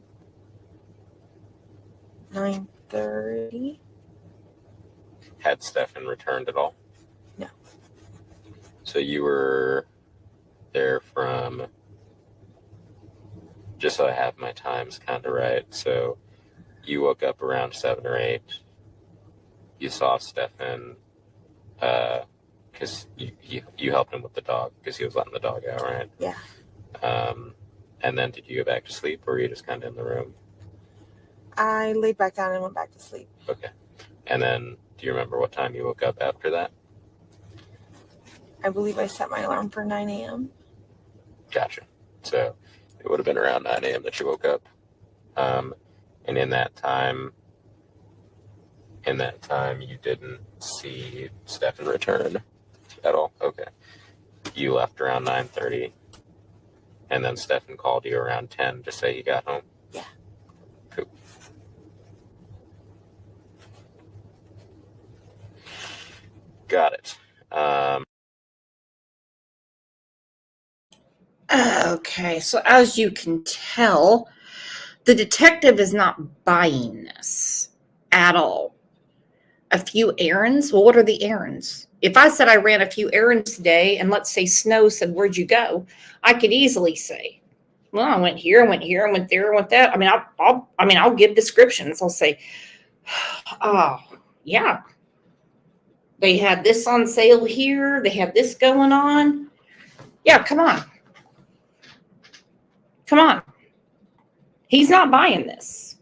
9:30. Had Stefan returned at all? No. So you were there from, just so I have my times kind of right, so you woke up around 7 or 8. You saw Stefan because you helped him with the dog because he was letting the dog out, right? Yeah. And then did you go back to sleep, or were you just kind of in the room? I laid back down and went back to sleep. Okay. And then do you remember what time you woke up after that? I believe I set my alarm for 9 a.m. Gotcha. So it would have been around 9 a.m. that you woke up. And in that time, you didn't see Stefan return at all? Okay. you left around 9:30, and then Stefan called you around 10 to say he got home? Yeah. Cool. Got it. Okay, so as you can tell, the detective is not buying this at all. A few errands? Well, what are the errands? If I said I ran a few errands today, and let's say Snow said, "Where'd you go?" I could easily say, "Well, I went here, I went here, I went there, I went that." I mean, I'll give descriptions. I'll say, "Oh, yeah, they had this on sale here. They had this going on." Yeah, come on. Come on. He's not buying this.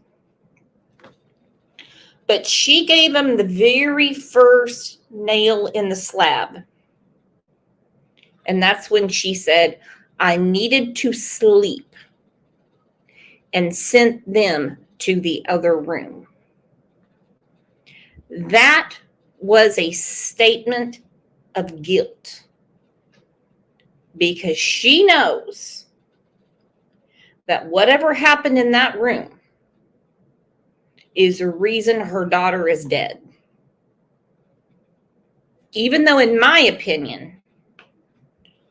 But she gave him the very first nail in the slab. And that's when she said, "I needed to sleep," and sent them to the other room. That was a statement of guilt, because she knows that whatever happened in that room is the reason her daughter is dead. Even though, in my opinion,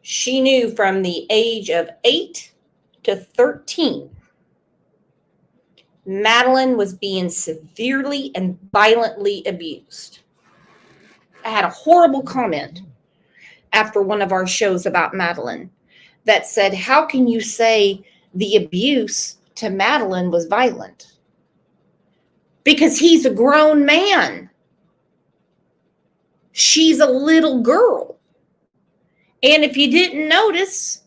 she knew from the age of 8 to 13, Madeline was being severely and violently abused. I had a horrible comment after one of our shows about Madeline that said, "How can you say the abuse to Madeline was violent?" Because he's a grown man. She's a little girl. And if you didn't notice,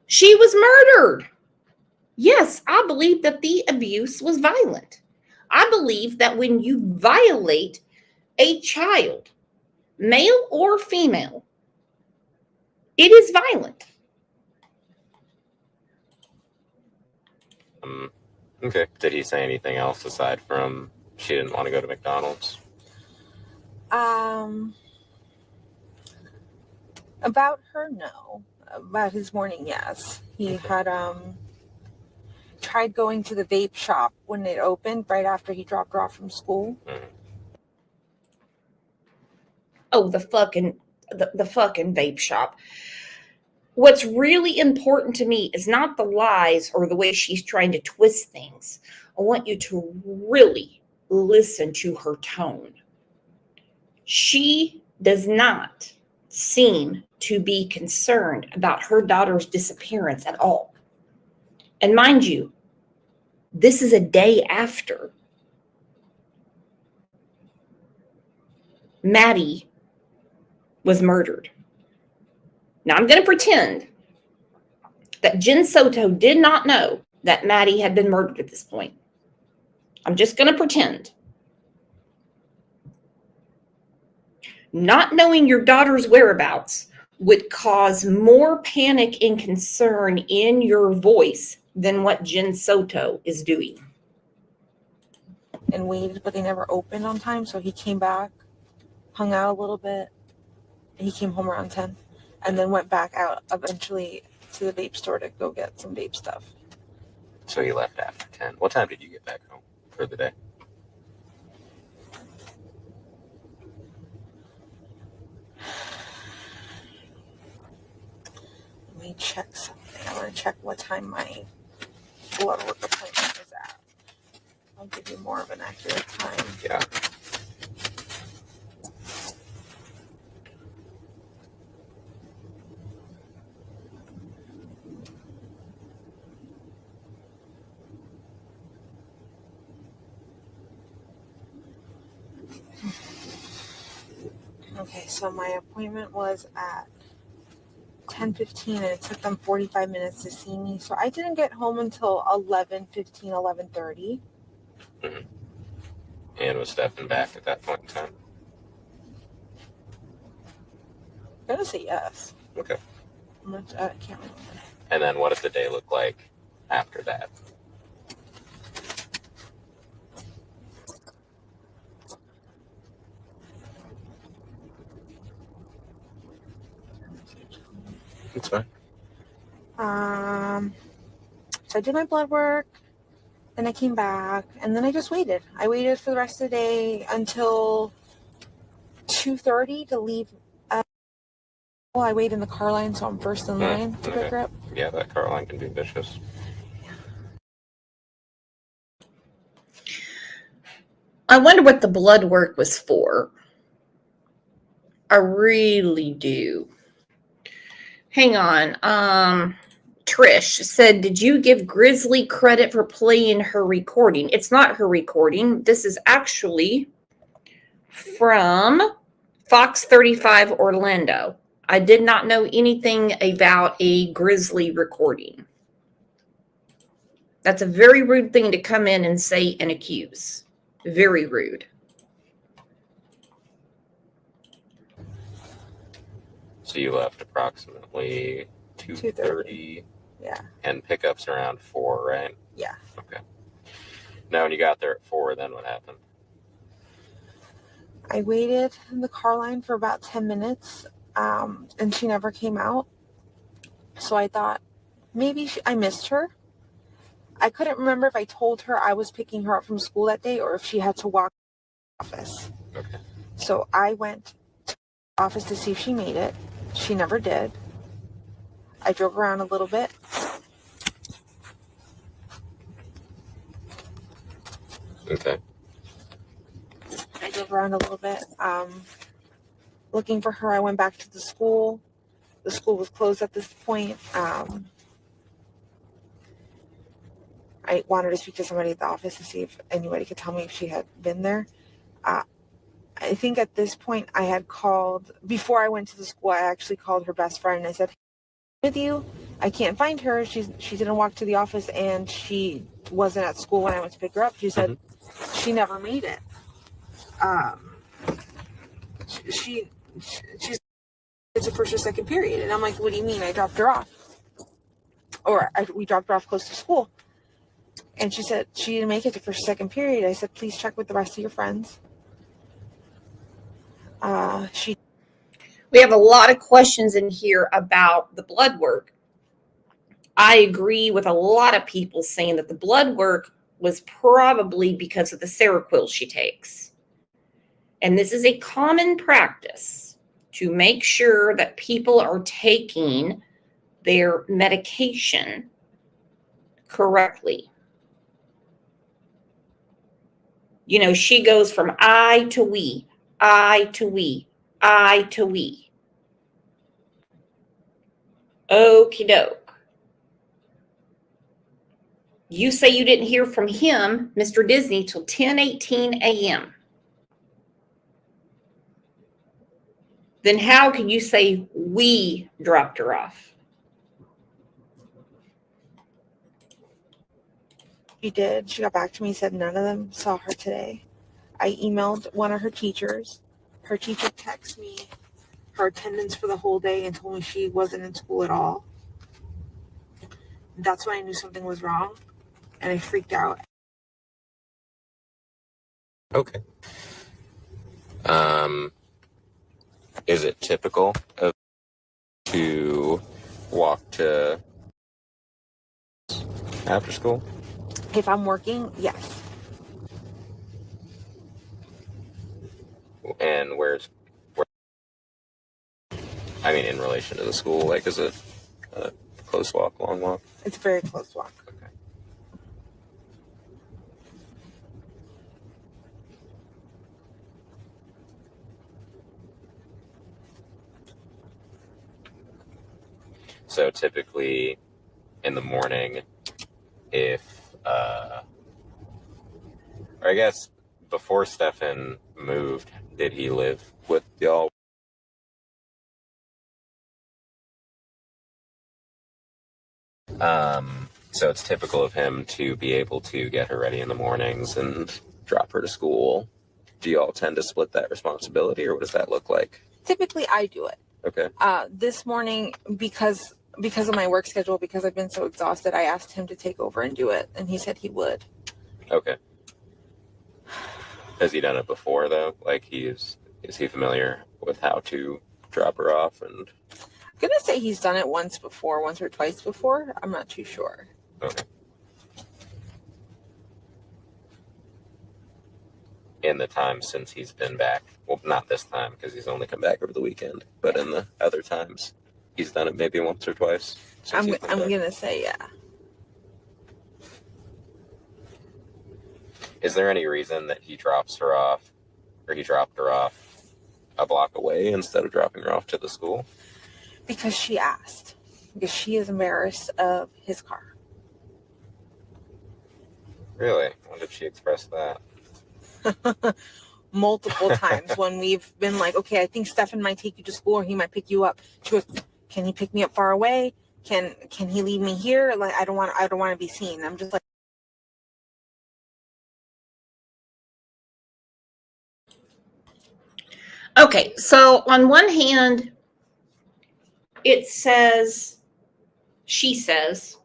she was murdered. Yes, I believe that the abuse was violent. I believe that when you violate a child, male or female, it is violent. Okay. Did he say anything else aside from she didn't want to go to McDonald's? About her, no. About his morning, yes. He had tried going to the vape shop when it opened right after he dropped her off from school. Oh, the fucking vape shop. What's really important to me is not the lies or the way she's trying to twist things. I want you to really listen to her tone. She does not seem to be concerned about her daughter's disappearance at all. And mind you, this is a day after Maddie was murdered. Now, I'm going to pretend that Jen Soto did not know that Maddie had been murdered at this point. I'm just going to pretend. Not knowing your daughter's whereabouts would cause more panic and concern in your voice than what Jen Soto is doing. And waited, but they never opened on time, so he came back, hung out a little bit, and he came home around 10. And then went back out eventually to the vape store to go get some vape stuff. So he left after 10. What time did you get back home for the day? Let me check something. I want to check what time my blood work appointment is at. I'll give you more of an accurate time. Yeah. Okay, so my appointment was at 10:15 and it took them 45 minutes to see me. So I didn't get home until 11:15, 11:30. Mm-hmm. And was Stefan back at that point in time? I'm gonna say yes. Okay. I can't remember. And then what did the day look like after that? fine. So I did my blood work, then I came back, and then I just waited. I waited for the rest of the day until 2:30 to leave. Well, I wait in the car line, so I'm first in line to pick her up. Yeah, that car line can be vicious. I wonder what the blood work was for. I really do. Hang on. Trish said, did you give Grizzly credit for playing her recording? It's not her recording. This is actually from Fox 35 Orlando. I did not know anything about a Grizzly recording. That's a very rude thing to come in and say and accuse. Very rude. So you left approximately 2:30. Yeah. And pickups around 4, right? Yeah. Okay. Now, when you got there at 4, then what happened? I waited in the car line for about 10 minutes, and she never came out. So I thought maybe I missed her. I couldn't remember if I told her I was picking her up from school that day or if she had to walk to the office. Okay. So I went to the office to see if she made it. She never did. I drove around a little bit. Okay. I drove around a little bit, looking for her. I went back to the school. The school was closed at this point. I wanted to speak to somebody at the office to see if anybody could tell me if she had been there. I think at this point I had called, before I went to the school, I actually called her best friend and I said, hey, with you, I can't find her. She didn't walk to the office and she wasn't at school when I went to pick her up. She said she never made it. She's it's a first or second period. And I'm like, what do you mean? I dropped her off. We dropped her off close to school. And she said she didn't make it to first or second period. I said, please check with the rest of your friends. We have a lot of questions in here about the blood work. I agree with a lot of people saying that the blood work was probably because of the Seroquel she takes. And this is a common practice to make sure that people are taking their medication correctly. You know, she goes from I to we, I to we, I to we. Okie doke. You say you didn't hear from him, Mr. Disney, till 10:18 a.m. Then how can you say we dropped her off? She did. She got back to me, said none of them saw her today. I emailed one of her teachers. Her teacher texted me her attendance for the whole day and told me she wasn't in school at all. That's when I knew something was wrong, and I freaked out. Okay. Is it typical of to walk to after school? If I'm working, yes. And where I mean, in relation to the school, like, is it a close walk, long walk? It's a very close walk. Okay. So typically in the morning, or I guess before Stefan moved, did he live with y'all? So it's typical of him to be able to get her ready in the mornings and drop her to school. Do you all tend to split that responsibility, or what does that look like? Typically, I do it. Okay. This morning, because of my work schedule, because I've been so exhausted, I asked him to take over and do it, and he said he would. Okay. Has he done it before, though? Like, is he familiar with how to drop her off? And gonna say he's done it once or twice before. I'm not too sure. Okay. In the time since he's been back, well, not this time because he's only come back over the weekend, but in the other times, he's done it maybe once or twice. I'm gonna say yeah. Is there any reason that he drops her off, or he dropped her off a block away instead of dropping her off to the school? Because she asked. Because she is embarrassed of his car. Really? When did she express that? Multiple times when we've been like, okay, I think Stefan might take you to school or he might pick you up. She goes, can he pick me up far away? Can he leave me here? Like I don't want to be seen. I'm just like, Okay, so on one hand, it says, she says,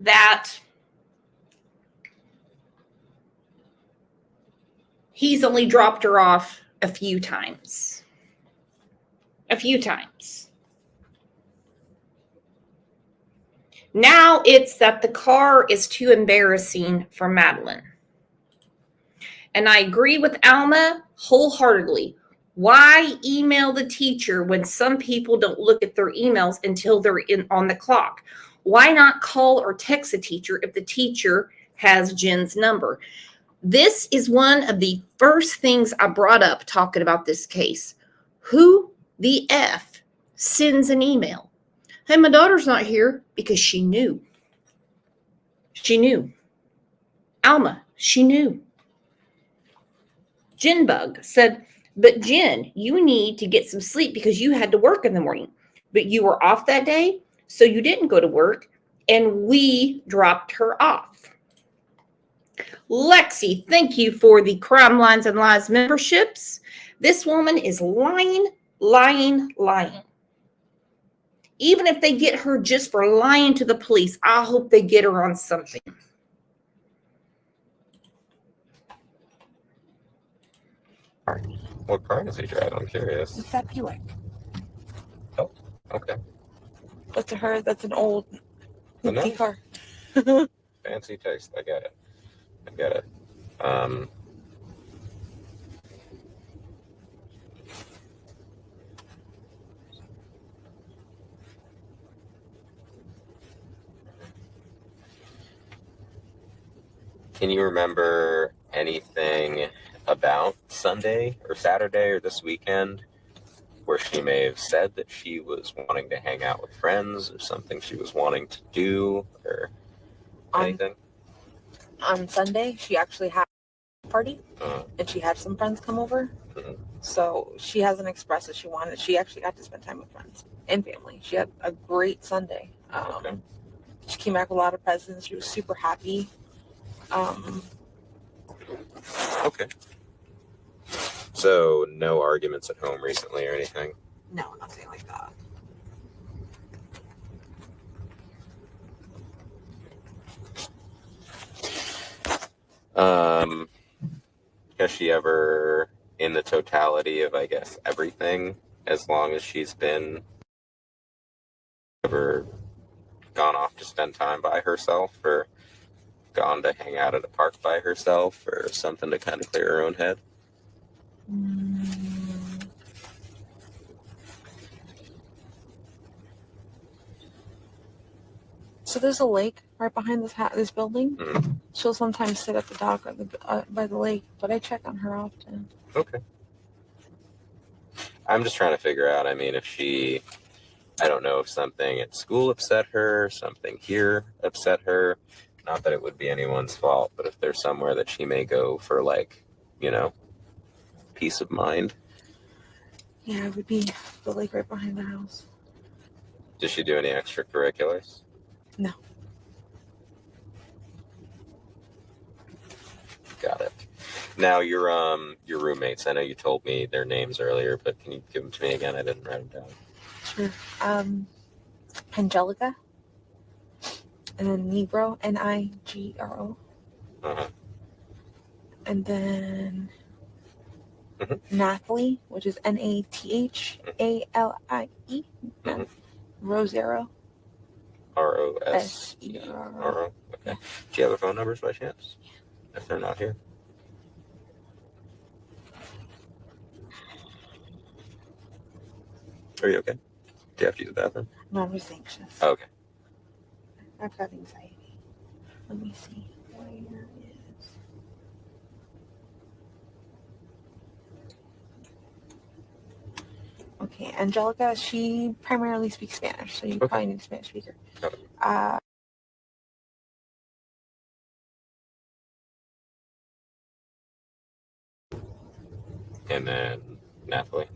that he's only dropped her off a few times. A few times. Now it's that the car is too embarrassing for Madeline. And I agree with Alma wholeheartedly. Why email the teacher when some people don't look at their emails until they're on the clock? Why not call or text a teacher if the teacher has Jen's number? This is one of the first things I brought up talking about this case. Who the F sends an email? Hey, my daughter's not here, because she knew. She knew. Alma, she knew. Jenbug said, but Jen, you need to get some sleep because you had to work in the morning. But you were off that day, so you didn't go to work, and we dropped her off. Lexi, thank you for the Crime Lines and Lies memberships. This woman is lying, lying, lying. Even if they get her just for lying to the police, I hope they get her on something. What car does he drive? I'm curious. it's that Buick. Oh, okay. But to her, that's an old No. hoopty car. Fancy taste. I get it. Can you remember anything about Sunday or Saturday or this weekend where she may have said that she was wanting to hang out with friends or something she was wanting to do or anything? On Sunday, she actually had a party and she had some friends come over. So she hasn't expressed that she wanted. She actually got to spend time with friends and family. She had a great Sunday. Okay. She came back with a lot of presents. She was super happy. Okay. So no arguments at home recently or anything? No, nothing like that. Has she ever, in the totality of, I guess, everything, as long as she's been, ever gone off to spend time by herself or gone to hang out at a park by herself or something to kind of clear her own head? So there's a lake right behind this building. She'll sometimes sit at the dock by the lake, but I check on her often. Okay. I'm just trying to figure out, I mean, if she, I don't know if something at school upset her, something here upset her. Not that it would be anyone's fault, but if there's somewhere that she may go for, like, you know, peace of mind. Yeah, it would be the lake right behind the house. Does she do any extracurriculars? No. Got it. Now your roommates, I know you told me their names earlier, but can you give them to me again? I didn't write them down. Sure. Angelica. And then Nigro, Nigro. Uh-huh. And then Nathalie, which is Nathalie, Mhm. Rosero. ROSERO. Okay. Do you have their phone numbers by chance? If they're not here. Are you okay? Do you have to use the bathroom? No, I'm just anxious. Oh, okay. I've got anxiety. Let me see. Where is... Okay, Angelica, she primarily speaks Spanish, so you probably need a Spanish speaker. Okay. And then Nathalie.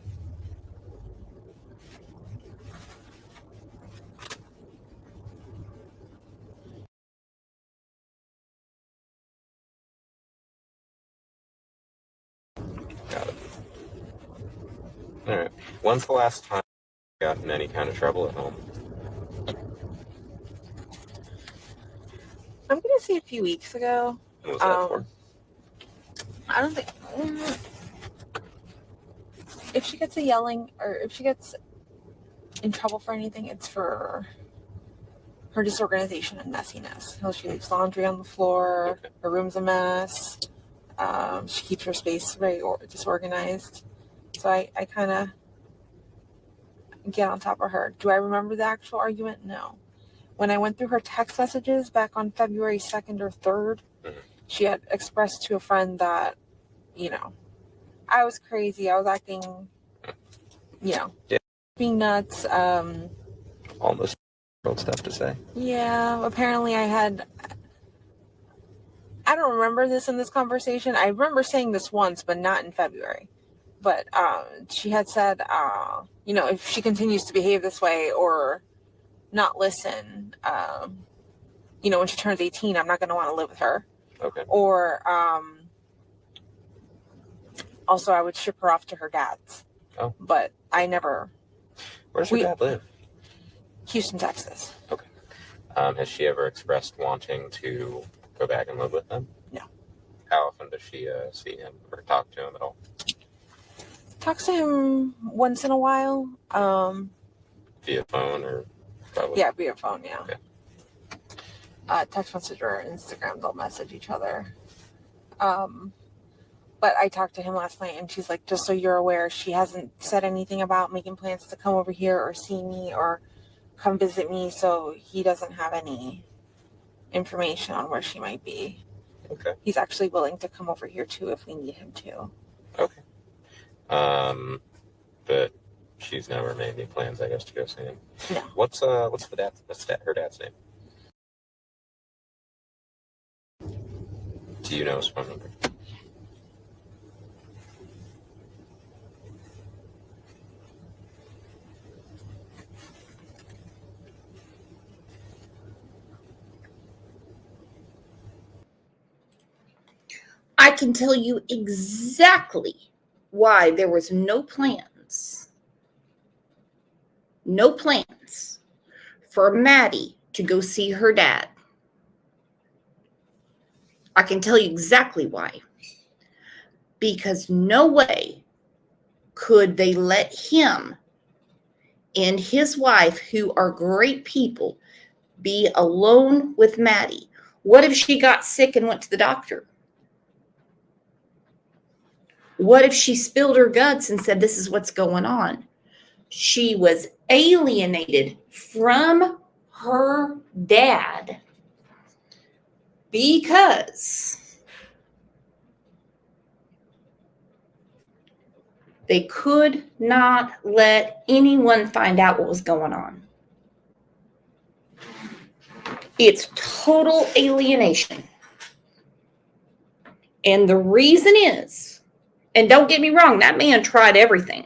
Got it. All right. When's the last time you got in any kind of trouble at home? I'm gonna say a few weeks ago. What was that for? I don't think if she gets a yelling or if she gets in trouble for anything, it's for her disorganization and messiness. How she leaves laundry on the floor, her room's a mess. She keeps her space very disorganized. So I kind of get on top of her. Do I remember the actual argument? No. When I went through her text messages back on February 2nd or 3rd, she had expressed to a friend that, you know, I was crazy. I was acting, you know, being nuts. Almost old stuff to say. Yeah, apparently I don't remember this in this conversation. I remember saying this once, but not in February. But she had said, you know, if she continues to behave this way or not listen, you know, when she turns 18, I'm not going to want to live with her. Okay. Or also I would ship her off to her dad's. Oh. But I never. Where's your dad live? Houston, Texas. Okay. Has she ever expressed wanting to go back and live with them? No. How often does she see him or talk to him at all? Talks to him once in a while. Via phone or probably? Yeah, via phone, yeah. Okay. Text message or Instagram, they'll message each other. But I talked to him last night and she's like, just so you're aware, she hasn't said anything about making plans to come over here or see me or come visit me, so he doesn't have any information on where she might be. Okay. He's actually willing to come over here too if we need him to. Okay. But she's never made any plans, I guess, to go see him. No. What's her dad's name? Do you know his phone number? I can tell you exactly why there was no plans for Maddie to go see her dad. I can tell you exactly why. Because no way could they let him and his wife, who are great people, be alone with Maddie. What if she got sick and went to the doctor? What if she spilled her guts and said, this is what's going on? She was alienated from her dad because they could not let anyone find out what was going on. It's total alienation. And the reason is, and don't get me wrong, that man tried everything.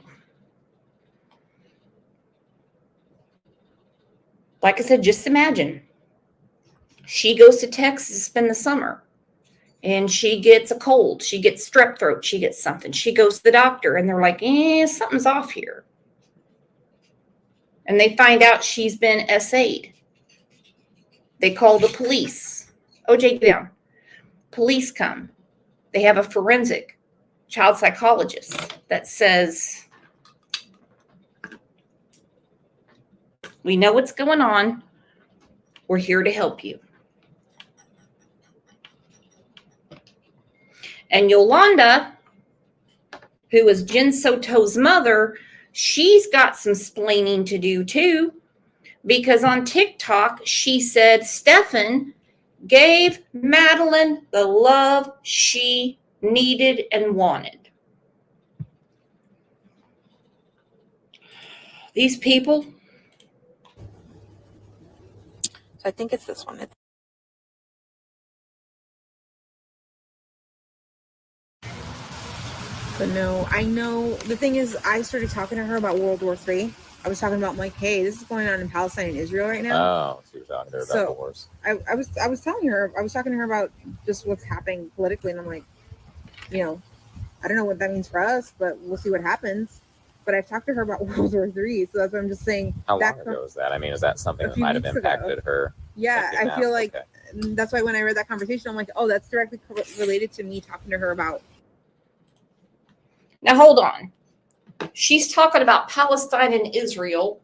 Like I said, just imagine. She goes to Texas to spend the summer. And she gets a cold. She gets strep throat. She gets something. She goes to the doctor. And they're like, something's off here. And they find out she's been SA'd. They call the police. OJ, get down. Police come. They have a forensic. child psychologist that says, we know what's going on. We're here to help you. And Yolanda, who is Jen Soto's mother, she's got some splaining to do too, because on TikTok, she said Stefan gave Madeline the love she needed and wanted. These people. So I think it's this one. But no, I know the thing is, I started talking to her about World War III. I was talking about, like, hey, this is going on in Palestine and Israel right now. Oh, so you're talking to her about the wars. I was telling her, I was talking to her about just what's happening politically, and I'm like, you know, I don't know what that means for us, but we'll see what happens. But I've talked to her about World War III, so that's what I'm just saying. How long ago was that? I mean, is that something that might have impacted her? Yeah, I feel like okay. That's why when I read that conversation, I'm like, oh, that's directly related to me talking to her about. Now, hold on. She's talking about Palestine and Israel,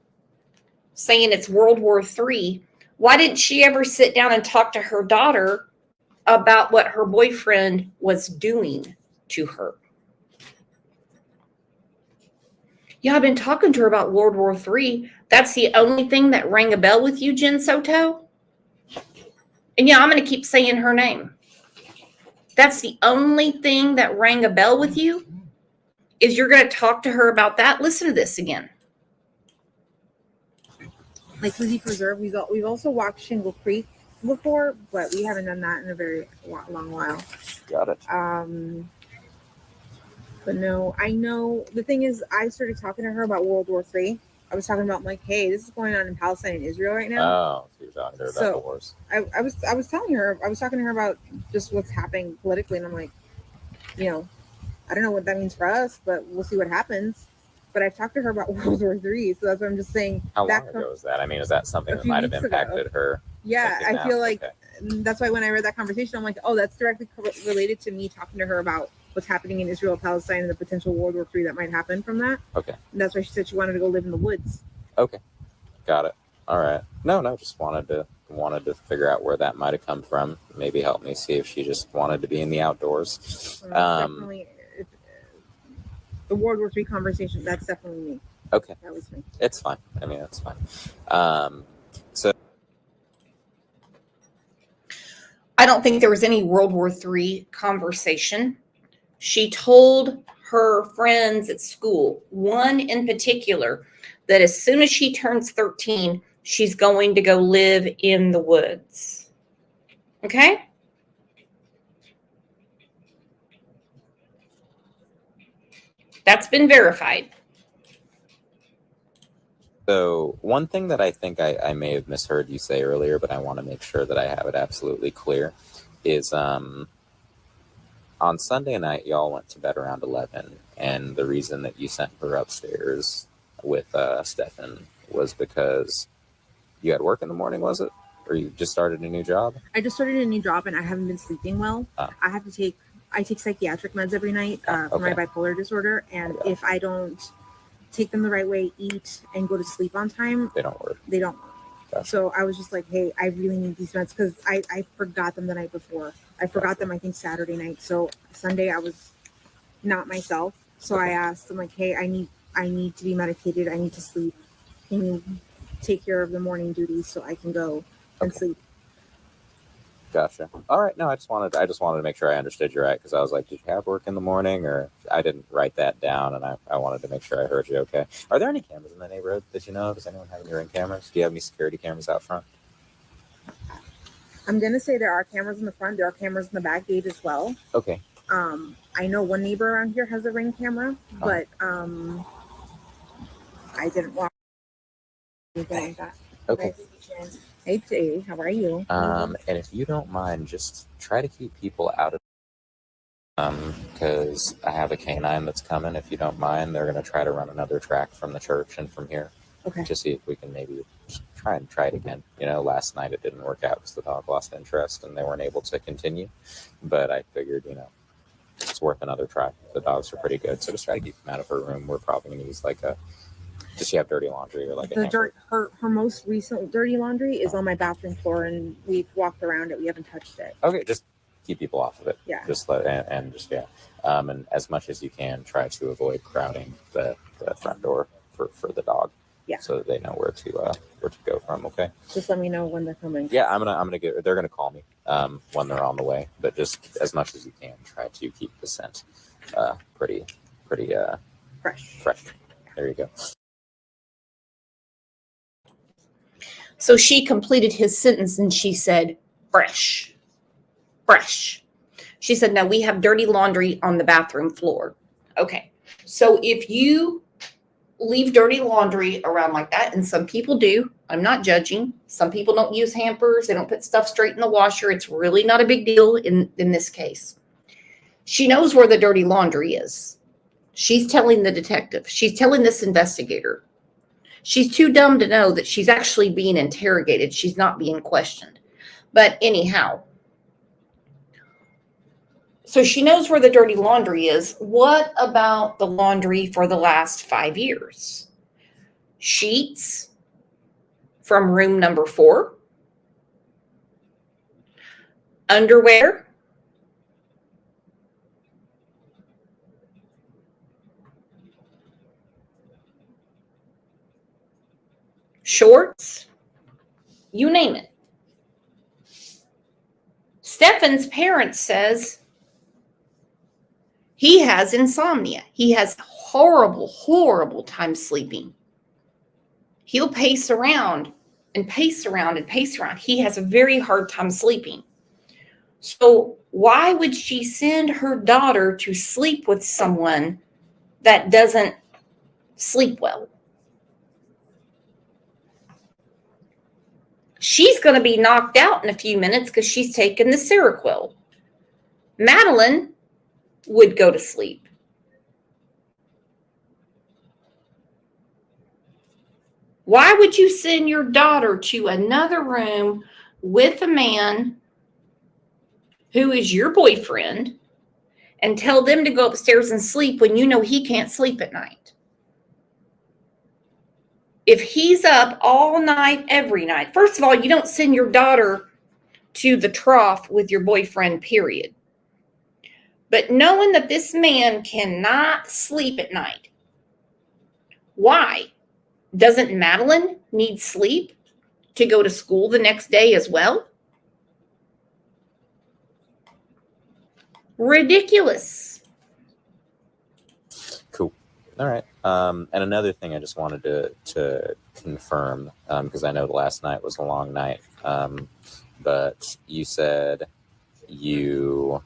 saying it's World War III. Why didn't she ever sit down and talk to her daughter about what her boyfriend was doing to her? Yeah, I've been talking to her about World War III. That's the only thing that rang a bell with you, Jen Soto? And yeah, I'm going to keep saying her name. That's the only thing that rang a bell with you? Is you're going to talk to her about that? Listen to this again. Like Lizzie Preserve, we've also walked Shingle Creek before, but we haven't done that in a very long while. Got it. But no, I know the thing is, I started talking to her about World War III. I was talking about, like, hey, this is going on in Palestine and Israel right now. Oh, so you're talking to her about the wars. I was telling her, I was talking to her about just what's happening politically, and I'm like, you know, I don't know what that means for us, but we'll see what happens. But I've talked to her about World War III, so that's what I'm just saying. How long ago was that? I mean, is that something that might have impacted her? Yeah, I feel like okay. That's why when I read that conversation, I'm like, oh, that's directly related to me talking to her about what's happening in Israel, Palestine, and the potential World War III that might happen from that. Okay. And that's why she said she wanted to go live in the woods. Okay. Got it. All right. No, just wanted to figure out where that might have come from. Maybe help me see if she just wanted to be in the outdoors. Definitely. The World War III conversation, that's definitely me. Okay. That was me. It's fine. I mean, it's fine. So I don't think there was any World War III conversation. She told her friends at school, one in particular, that as soon as she turns 13, she's going to go live in the woods. Okay? That's been verified. So one thing that I think I may have misheard you say earlier, but I want to make sure that I have it absolutely clear, is on Sunday night, y'all went to bed around 11, and the reason that you sent her upstairs with Stefan was because you had work in the morning, was it? Or you just started a new job? I just started a new job, and I haven't been sleeping well. I take psychiatric meds every night for my bipolar disorder, and if I don't take them the right way, eat, and go to sleep on time, they don't work. Gotcha. So I was just like, hey, I really need these meds because I forgot them the night before. I forgot them, I think, Saturday night. So Sunday I was not myself. So I asked them, like, hey, I need to be medicated. I need to sleep. Can you take care of the morning duties so I can go and sleep? Gotcha. All right. No, I just wanted to make sure I understood you right, because I was like, did you have work in the morning? Or I didn't write that down, and I wanted to make sure I heard you okay. Are there any cameras in the neighborhood that you know? Does anyone have any ring cameras? Do you have any security cameras out front? I'm going to say there are cameras in the front. There are cameras in the back gate as well. Okay. I know one neighbor around here has a ring camera, but I didn't watch anything like that. Okay. Hey, Jay, how are you? And if you don't mind, just try to keep people out of because I have a canine that's coming. If you don't mind, they're going to try to run another track from the church and from here. Okay. To see if we can maybe just try it again. You know, last night it didn't work out because the dog lost interest and they weren't able to continue. But I figured, it's worth another try. The dogs are pretty good, so just try to keep them out of her room. We're probably gonna use like a. Does she have dirty laundry or like a The hamper? dirt, her most recent dirty laundry is on my bathroom floor, and we've walked around it. We haven't touched it. Okay, just keep people off of it. Yeah. Just let and just and as much as you can, try to avoid crowding the front door for the dog. Yeah. So that they know where to go from. Okay. Just let me know when they're coming. Yeah, I'm gonna get. They're gonna call me when they're on the way. But just as much as you can, try to keep the scent pretty fresh. There you go. So she completed his sentence and she said, fresh. Fresh. She said, no, we have dirty laundry on the bathroom floor. Okay. So if you leave dirty laundry around like that, and some people do, I'm not judging. Some people don't use hampers. They don't put stuff straight in the washer. It's really not a big deal in this case. She knows where the dirty laundry is. She's telling the detective. She's telling this investigator. She's too dumb to know that she's actually being interrogated. She's not being questioned. But anyhow, so she knows where the dirty laundry is. What about the laundry for the last 5 years? Sheets from room number 4. Underwear. Shorts, you name it. Stefan's parents says he has insomnia. He has horrible time sleeping. He'll pace around and pace around and pace around. He has a very hard time sleeping. So why would she send her daughter to sleep with someone that doesn't sleep well? She's going to be knocked out in a few minutes because she's taken the Seroquel. Madeline would go to sleep. Why would you send your daughter to another room with a man who is your boyfriend and tell them to go upstairs and sleep when you know he can't sleep at night? If he's up all night, every night, first of all, you don't send your daughter to the trough with your boyfriend, period. But knowing that this man cannot sleep at night, why? Doesn't Madeline need sleep to go to school the next day as well? Ridiculous. Cool. All right. And another thing I just wanted to confirm, because I know the last night was a long night, but you said you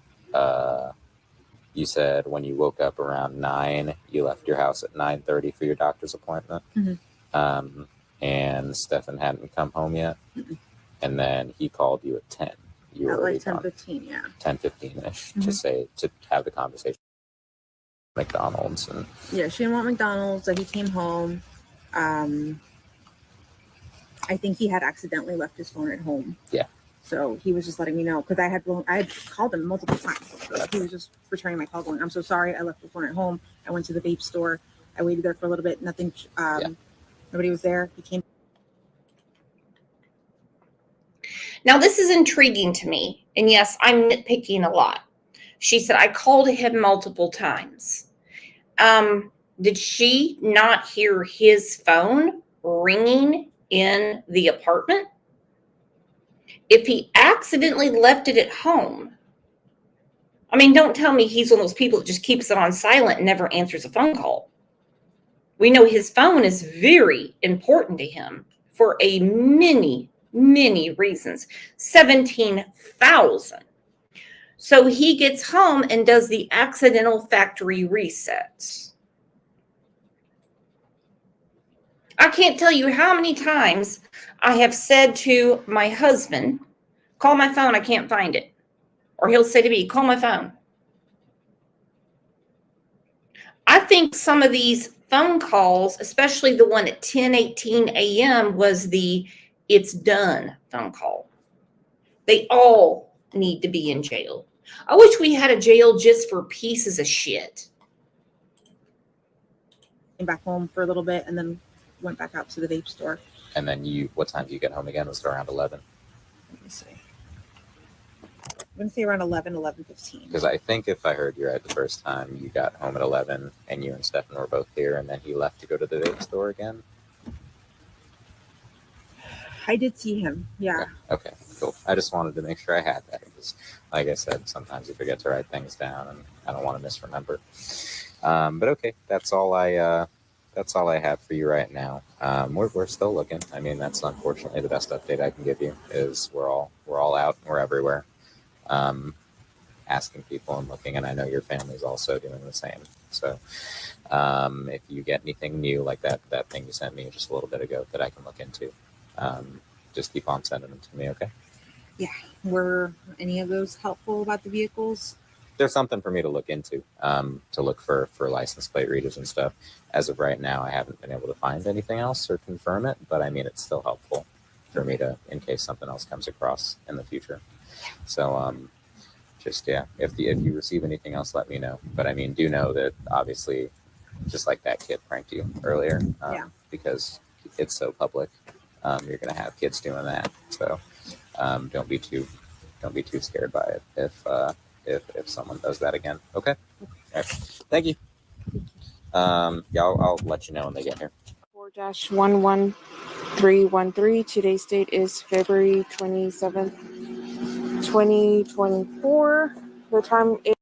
said when you woke up around 9, you left your house at 9:30 for your doctor's appointment. Mm-hmm. And Stefan hadn't come home yet. Mm-mm. And then he called you at 10. You were At already like gone. 10:15, yeah. 10:15ish Mhm. to have the conversation. McDonald's and Yeah, she didn't want McDonald's, so he came home. I think he had accidentally left his phone at home. Yeah. So he was just letting me know because I had called him multiple times. So he was just returning my call going, I'm so sorry, I left the phone at home. I went to the vape store. I waited there for a little bit. Nothing, nobody was there. He came. Now, this is intriguing to me. And yes, I'm nitpicking a lot. She said, I called him multiple times. Did she not hear his phone ringing in the apartment? If he accidentally left it at home, I mean, don't tell me he's one of those people that just keeps it on silent and never answers a phone call. We know his phone is very important to him for a many reasons. 17,000. So he gets home and does the accidental factory resets. I can't tell you how many times I have said to my husband, call my phone, I can't find it. Or he'll say to me, call my phone. I think some of these phone calls, especially the one at 10:18 a.m. was the it's done phone call. They all need to be in jail. I wish we had a jail just for pieces of shit. Came back home for a little bit and then went back out to the vape store. And then what time do you get home again? Was it around 11? Let me see. I'm going to say around 11:15. Because I think if I heard you right the first time, you got home at 11 and you and Stefan were both here, and then he left to go to the vape store again. I did see him. Yeah. Okay, cool. I just wanted to make sure I had that. Because, like I said, sometimes you forget to write things down, and I don't want to misremember. But okay, that's all I have for you right now. We're still looking. I mean, that's unfortunately the best update I can give you. Is we're all out. We're everywhere, asking people and looking. And I know your family's also doing the same. So, if you get anything new like that thing you sent me just a little bit ago that I can look into, just keep on sending them to me. Okay. Yeah. Were any of those helpful about the vehicles? There's something for me to look into, to look for license plate readers and stuff. As of right now, I haven't been able to find anything else or confirm it, but I mean, it's still helpful for me to, in case something else comes across in the future. So, just, yeah, if you receive anything else, let me know. But I mean, do know that obviously, just like that kid pranked you earlier, because it's so public, you're going to have kids doing that. So, don't be too scared by it if someone does that again. Okay. All right. Thank you. I'll let you know when they get here. 4-11313. Today's date is February 27th, 2024. The time is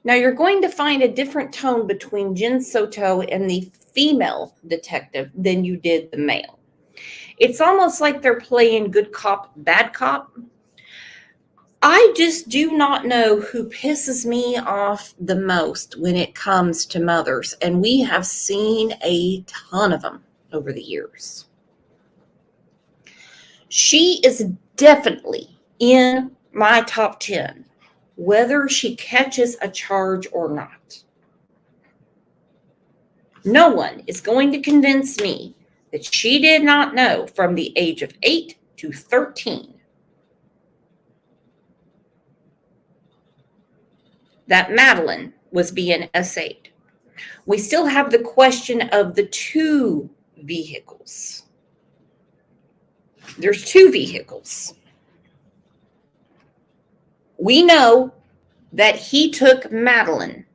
Now you're going to find a different tone between Jen Soto and the female detective than you did the male. It's almost like they're playing good cop, bad cop. I just do not know who pisses me off the most when it comes to mothers, and we have seen a ton of them over the years. She is definitely in my top 10, whether she catches a charge or not. No one is going to convince me that she did not know from the age of 8 to 13 that Madeline was being essayed. We still have the question of the 2 vehicles. There's 2 vehicles. We know that he took Madeline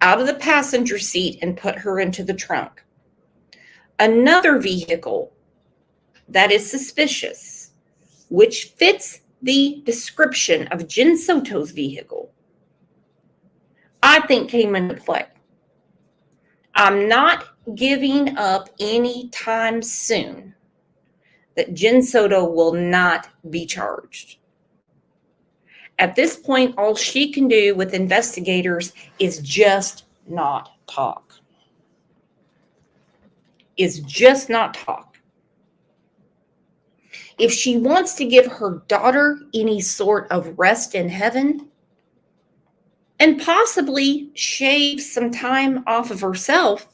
out of the passenger seat and put her into the trunk. Another vehicle that is suspicious, which fits the description of Jen Soto's vehicle, I think came into play. I'm not giving up any time soon that Jen Soto will not be charged. At this point, all she can do with investigators is just not talk. If she wants to give her daughter any sort of rest in heaven and possibly shave some time off of herself,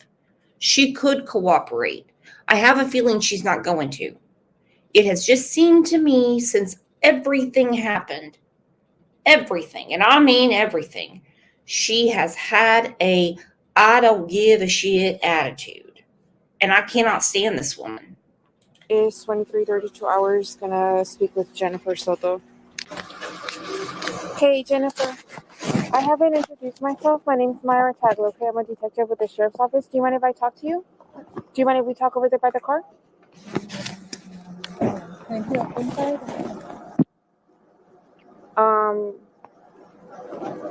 she could cooperate. I have a feeling she's not going to. It has just seemed to me since everything happened, everything, and I mean everything, she has had a I don't give a shit attitude. And I cannot stand this woman. is 23:32 hours. Gonna speak with Jennifer Soto. Hey, Jennifer. I haven't introduced myself. My name's Myra Taglo. Okay, I'm a detective with the sheriff's office. Do you mind if I talk to you? Do you mind if we talk over there by the car? Thank you. Inside?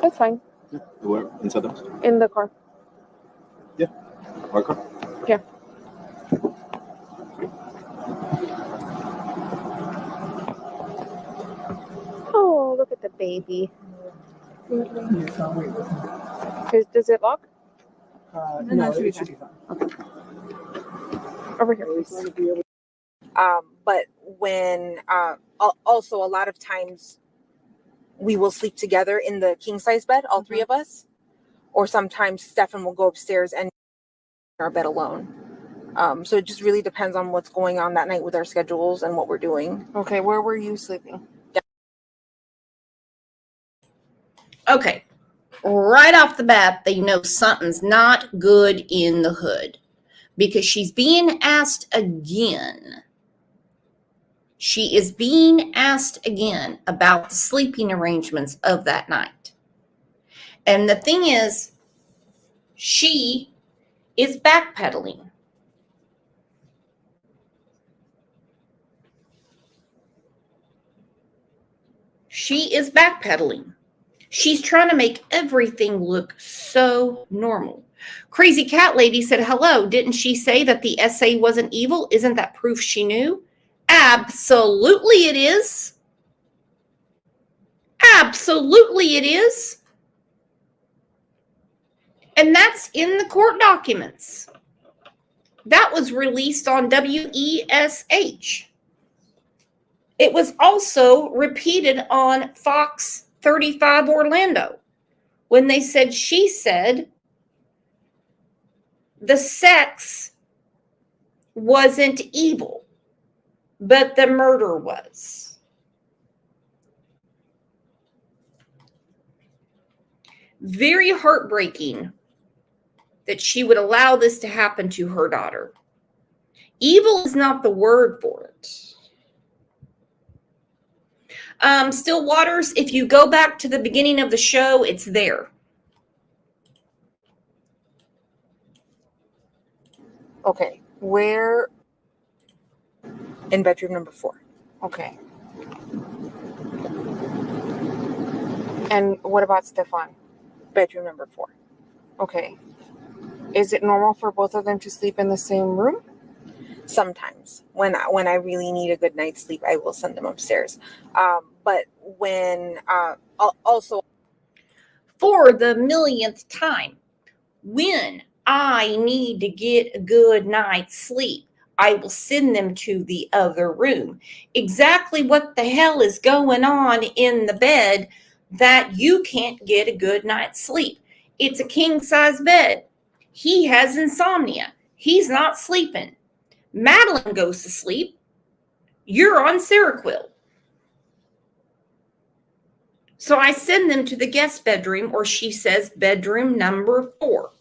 That's fine. Where? Inside the house? In the car. Yeah. Our car? Yeah. Oh, look at the baby. Does it lock? No, it should be fine. Okay. Over here, please. But when also a lot of times we will sleep together in the king size bed, all 3 of us, or sometimes Stefan will go upstairs and our bed alone. So it just really depends on what's going on that night with our schedules and what we're doing. Okay, where were you sleeping? Okay. Right off the bat, they know something's not good in the hood because she's being asked again. She is being asked again about the sleeping arrangements of that night. And the thing is, she is backpedaling. She is backpedaling. She's trying to make everything look so normal. Crazy Cat Lady said, hello, didn't she say that the SA wasn't evil? Isn't that proof she knew? Absolutely it is. Absolutely it is. And that's in the court documents. That was released on WESH. It was also repeated on Fox 35 Orlando when they said she said the sex wasn't evil, but the murder was. Very heartbreaking that she would allow this to happen to her daughter. Evil is not the word for it. Still Waters, if you go back to the beginning of the show, it's there. Okay, where? In bedroom number 4. Okay. And what about Stefan? Bedroom number 4. Okay. Is it normal for both of them to sleep in the same room? Sometimes when I really need a good night's sleep, I will send them upstairs. But when also for the millionth time, when I need to get a good night's sleep, I will send them to the other room. Exactly what the hell is going on in the bed that you can't get a good night's sleep? It's a king size bed. He has insomnia. He's not sleeping. Madeline goes to sleep. You're on Seroquel. So I send them to the guest bedroom, or she says bedroom number 4.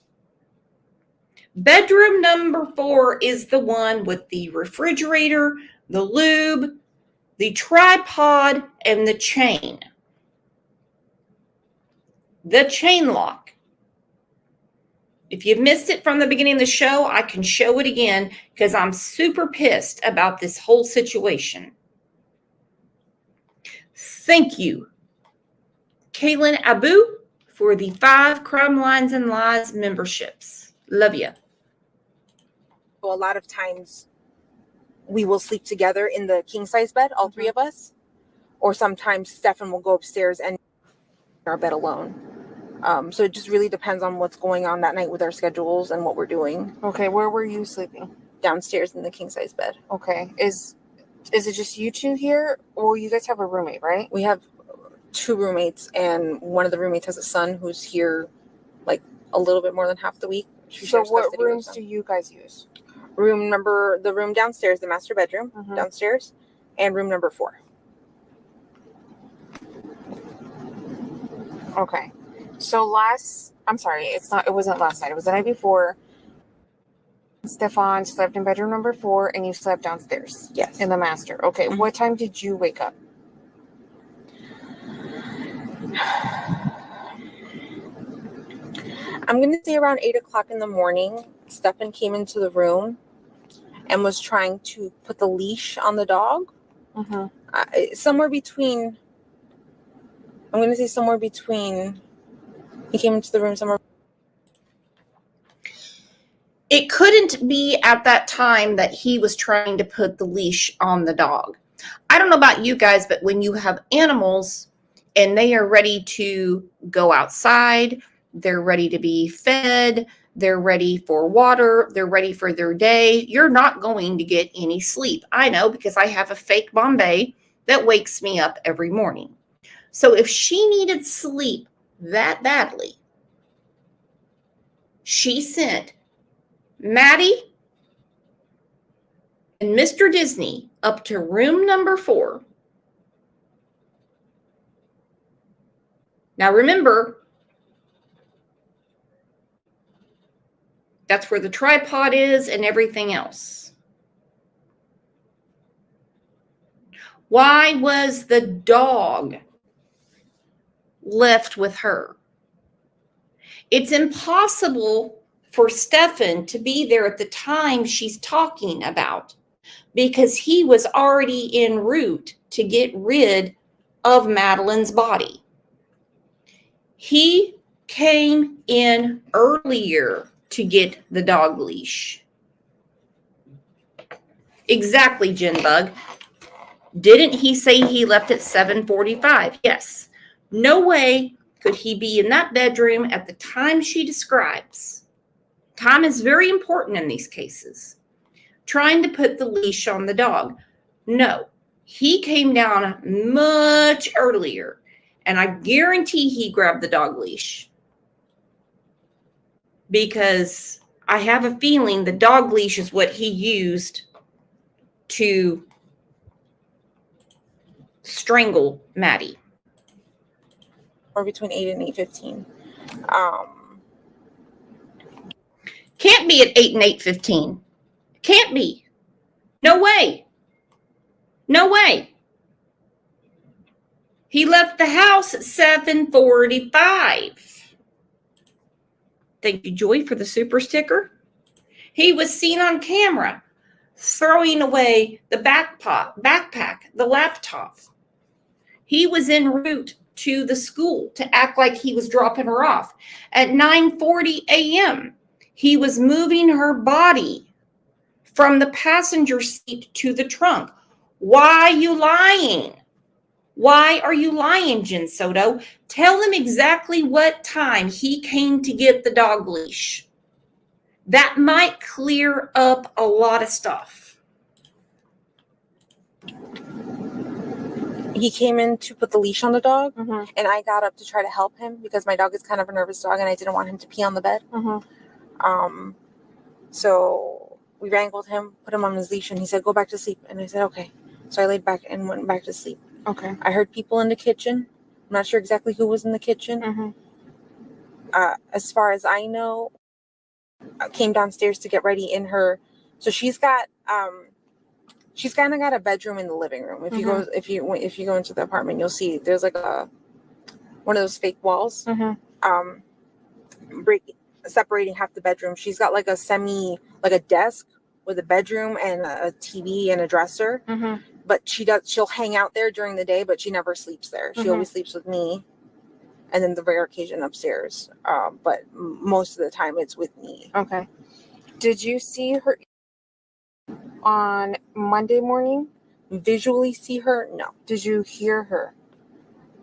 Bedroom number 4 is the one with the refrigerator, the lube, the tripod, and the chain. The chain lock. If you've missed it from the beginning of the show, I can show it again because I'm super pissed about this whole situation. Thank you, Kaylin Abu, for the 5 Crime Lines and Lies memberships. Love you. a lot of times we will sleep together in the king size bed, all 3 of us, or sometimes Stefan will go upstairs and our bed alone. So it just really depends on what's going on that night with our schedules and what we're doing. Okay, where were you sleeping? Downstairs in the king size bed. Okay, is it just you 2 here, or you guys have a roommate, right? We have 2 roommates, and one of the roommates has a son who's here like a little bit more than half the week. So what rooms do you guys use? The room downstairs, the master bedroom downstairs, and room number 4. Okay. So it wasn't last night. It was the night before. Stefan slept in bedroom number 4 and you slept downstairs. Yes. In the master. Okay. What time did you wake up? I'm going to say around 8 o'clock in the morning. Stefan came into the room and was trying to put the leash on the dog. Somewhere between, he came into the room somewhere. It couldn't be at that time that he was trying to put the leash on the dog. I don't know about you guys, but when you have animals and they are ready to go outside, they're ready to be fed, they're ready for water, they're ready for their day, you're not going to get any sleep. I know, because I have a fake Bombay that wakes me up every morning. So if she needed sleep that badly, she sent Maddie and Mr. Disney up to room number 4. Now remember, that's where the tripod is and everything else. Why was the dog left with her? It's impossible for Stefan to be there at the time she's talking about because he was already en route to get rid of Madeline's body. He came in earlier to get the dog leash. Exactly, Jinbug. Didn't he say he left at 7:45? Yes. No way could he be in that bedroom at the time she describes. Time is very important in these cases. Trying to put the leash on the dog. No, he came down much earlier, and I guarantee he grabbed the dog leash. Because I have a feeling the dog leash is what he used to strangle Maddie. Or between 8 and 8:15. Can't be at 8 and 8:15. Can't be. No way. No way. He left the house at 7:45. Thank you, Joy, for the super sticker. He was seen on camera throwing away the backpack, the laptop. He was en route to the school to act like he was dropping her off. At 9:40 a.m., he was moving her body from the passenger seat to the trunk. Why are you lying? Why are you lying, Jen Soto? Tell him exactly what time he came to get the dog leash. That might clear up a lot of stuff. He came in to put the leash on the dog, and I got up to try to help him because my dog is kind of a nervous dog, and I didn't want him to pee on the bed. So we wrangled him, put him on his leash, and he said, "Go back to sleep." And I said, "Okay." So I laid back and went back to sleep. Okay. I heard people in the kitchen. I'm not sure exactly who was in the kitchen. As far as I know, I came downstairs to get ready in her. So she's got she's kind of got a bedroom in the living room. If you go into the apartment, you'll see there's like one of those fake walls, separating half the bedroom. She's got like a desk with a bedroom and a TV and a dresser. But she'll hang out there during the day, but she never sleeps there. She always sleeps with me, and then the rare occasion upstairs. But most of the time it's with me. Okay. Did you see her on Monday morning? Visually see her? No. Did you hear her?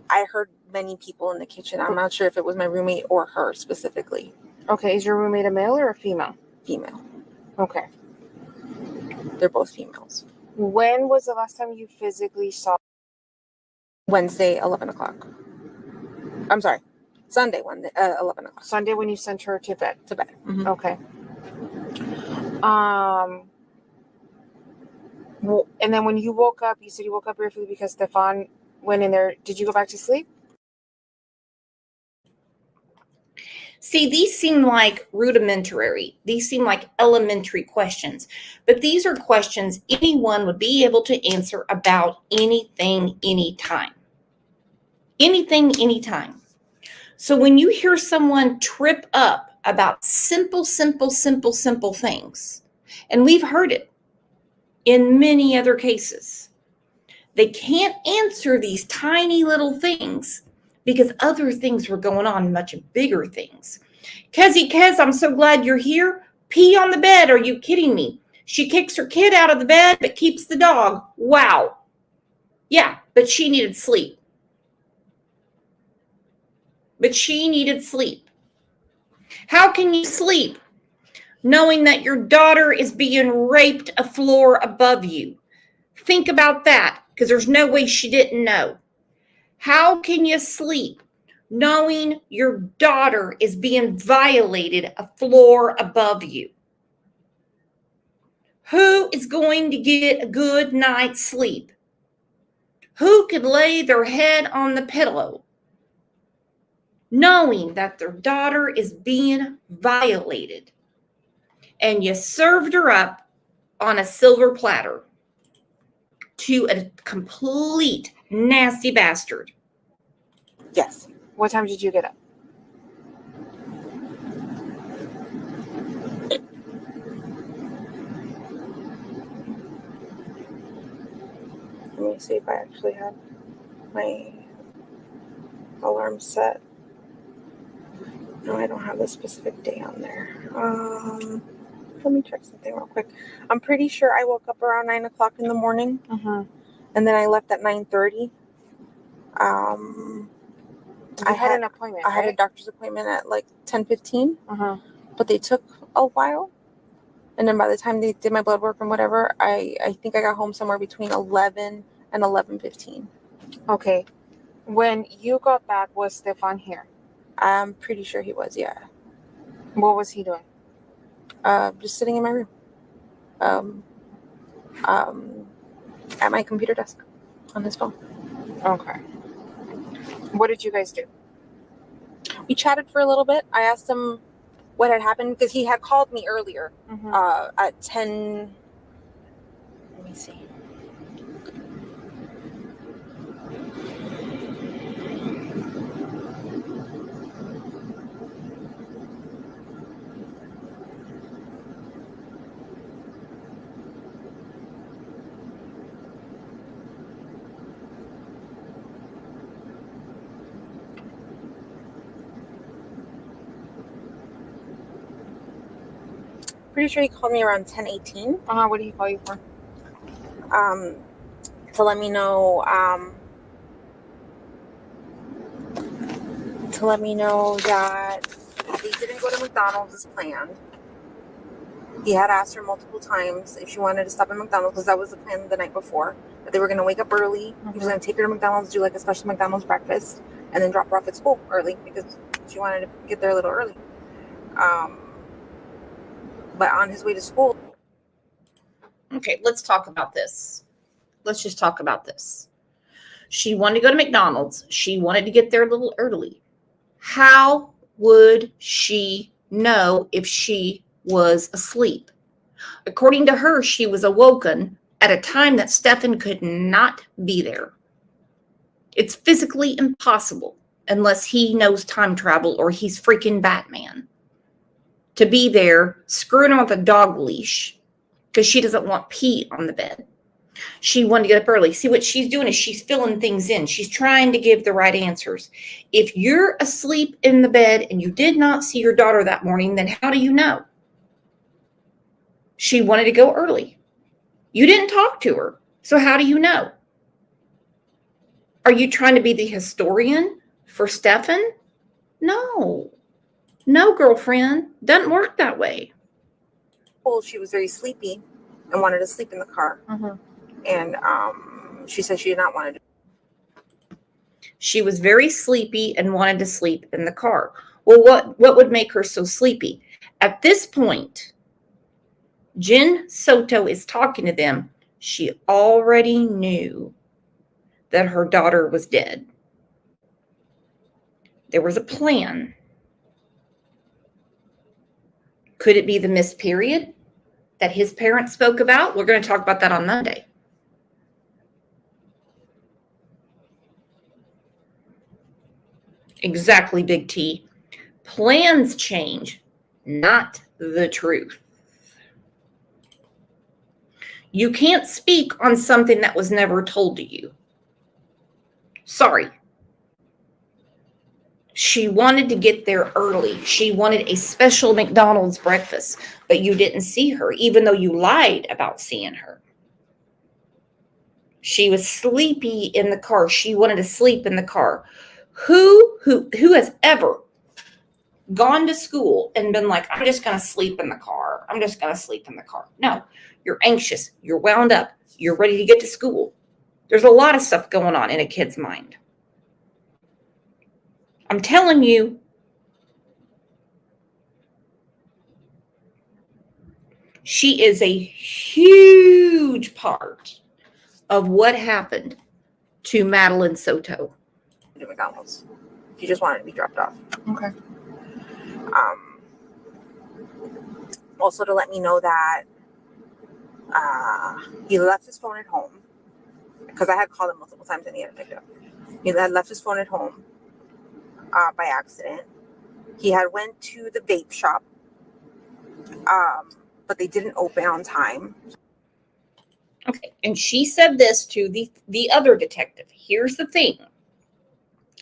I heard many people in the kitchen. I'm not sure if it was my roommate or her specifically. Okay. Is your roommate a male or a female? Female. Okay. They're both females. When was the last time you physically saw? Wednesday, 11 o'clock. I'm sorry. Sunday, 11 o'clock. Sunday when you sent her to bed. To bed. Okay. Well, and then when you woke up, you said you woke up briefly because Stefan went in there. Did you go back to sleep? See, these seem like rudimentary. These seem like elementary questions. But these are questions anyone would be able to answer about anything, anytime. Anything, anytime. So when you hear someone trip up about simple things, and we've heard it in many other cases, they can't answer these tiny little things because other things were going on, much bigger things. Kez, I'm so glad you're here. Pee on the bed. Are you kidding me? She kicks her kid out of the bed, but keeps the dog. Wow. Yeah, but she needed sleep. How can you sleep knowing that your daughter is being raped a floor above you? Think about that, because there's no way she didn't know. How can you sleep knowing your daughter is being violated a floor above you? Who is going to get a good night's sleep? Who could lay their head on the pillow knowing that their daughter is being violated, and you served her up on a silver platter to a complete nasty bastard? Yes. What time did you get up? Let me see if I actually have my alarm set. No, I don't have the specific day on there. Let me check something real quick. I'm pretty sure I woke up around 9 o'clock in the morning, and then I left at 9:30. I had an appointment. I had a doctor's appointment at like 10:15, but they took a while. And then by the time they did my blood work and whatever, I think I got home somewhere between 11 and 11:15. Okay. When you got back, was Stefan here? I'm pretty sure he was, yeah. What was he doing? Just sitting in my room. At my computer desk on his phone. Okay. What did you guys do? We chatted for a little bit. I asked him what had happened because he had called me earlier at 10. Let me see. Pretty sure he called me around 10:18. What did he call you for? To let me know that they didn't go to McDonald's as planned. He had asked her multiple times if she wanted to stop at McDonald's because that was the plan the night before. That they were going to wake up early. He was going to take her to McDonald's, do like a special McDonald's breakfast, and then drop her off at school early because she wanted to get there a little early. But on his way to school. Okay, let's talk about this. Let's just talk about this. She wanted to go to McDonald's. She wanted to get there a little early. How would she know if she was asleep? According to her, she was awoken at a time that Stefan could not be there. It's physically impossible unless he knows time travel or he's freaking Batman to be there screwing on with a dog leash because she doesn't want pee on the bed. She wanted to get up early. See, what she's doing is she's filling things in. She's trying to give the right answers. If you're asleep in the bed and you did not see your daughter that morning, then how do you know? She wanted to go early. You didn't talk to her. So how do you know? Are you trying to be the historian for Stefan? No. No, girlfriend. Doesn't work that way. She was very sleepy and wanted to sleep in the car. And she said she did not want to do. She was very sleepy and wanted to sleep in the car. Well, what would make her so sleepy? At this point, Jen Soto is talking to them. She already knew that her daughter was dead. There was a plan. Could it be the missed period that his parents spoke about? We're going to talk about that on Monday. Exactly, Big T. Plans change, not the truth. You can't speak on something that was never told to you. Sorry. She wanted to get there early. She wanted a special McDonald's breakfast, but you didn't see her, even though you lied about seeing her. She was sleepy in the car. She wanted to sleep in the car. Who has ever gone to school and been like, I'm just going to sleep in the car. I'm just going to sleep in the car. No, you're anxious. You're wound up. You're ready to get to school. There's a lot of stuff going on in a kid's mind. I'm telling you, She is a huge part of what happened to Madeline Soto. To McDonald's. She just wanted to be dropped off. Okay. Also to let me know that he left his phone at home because I had called him multiple times and he hadn't picked it up. He had left his phone at home by accident. He had went to the vape shop, but they didn't open on time. Okay, and she said this to the other detective. Here's the thing.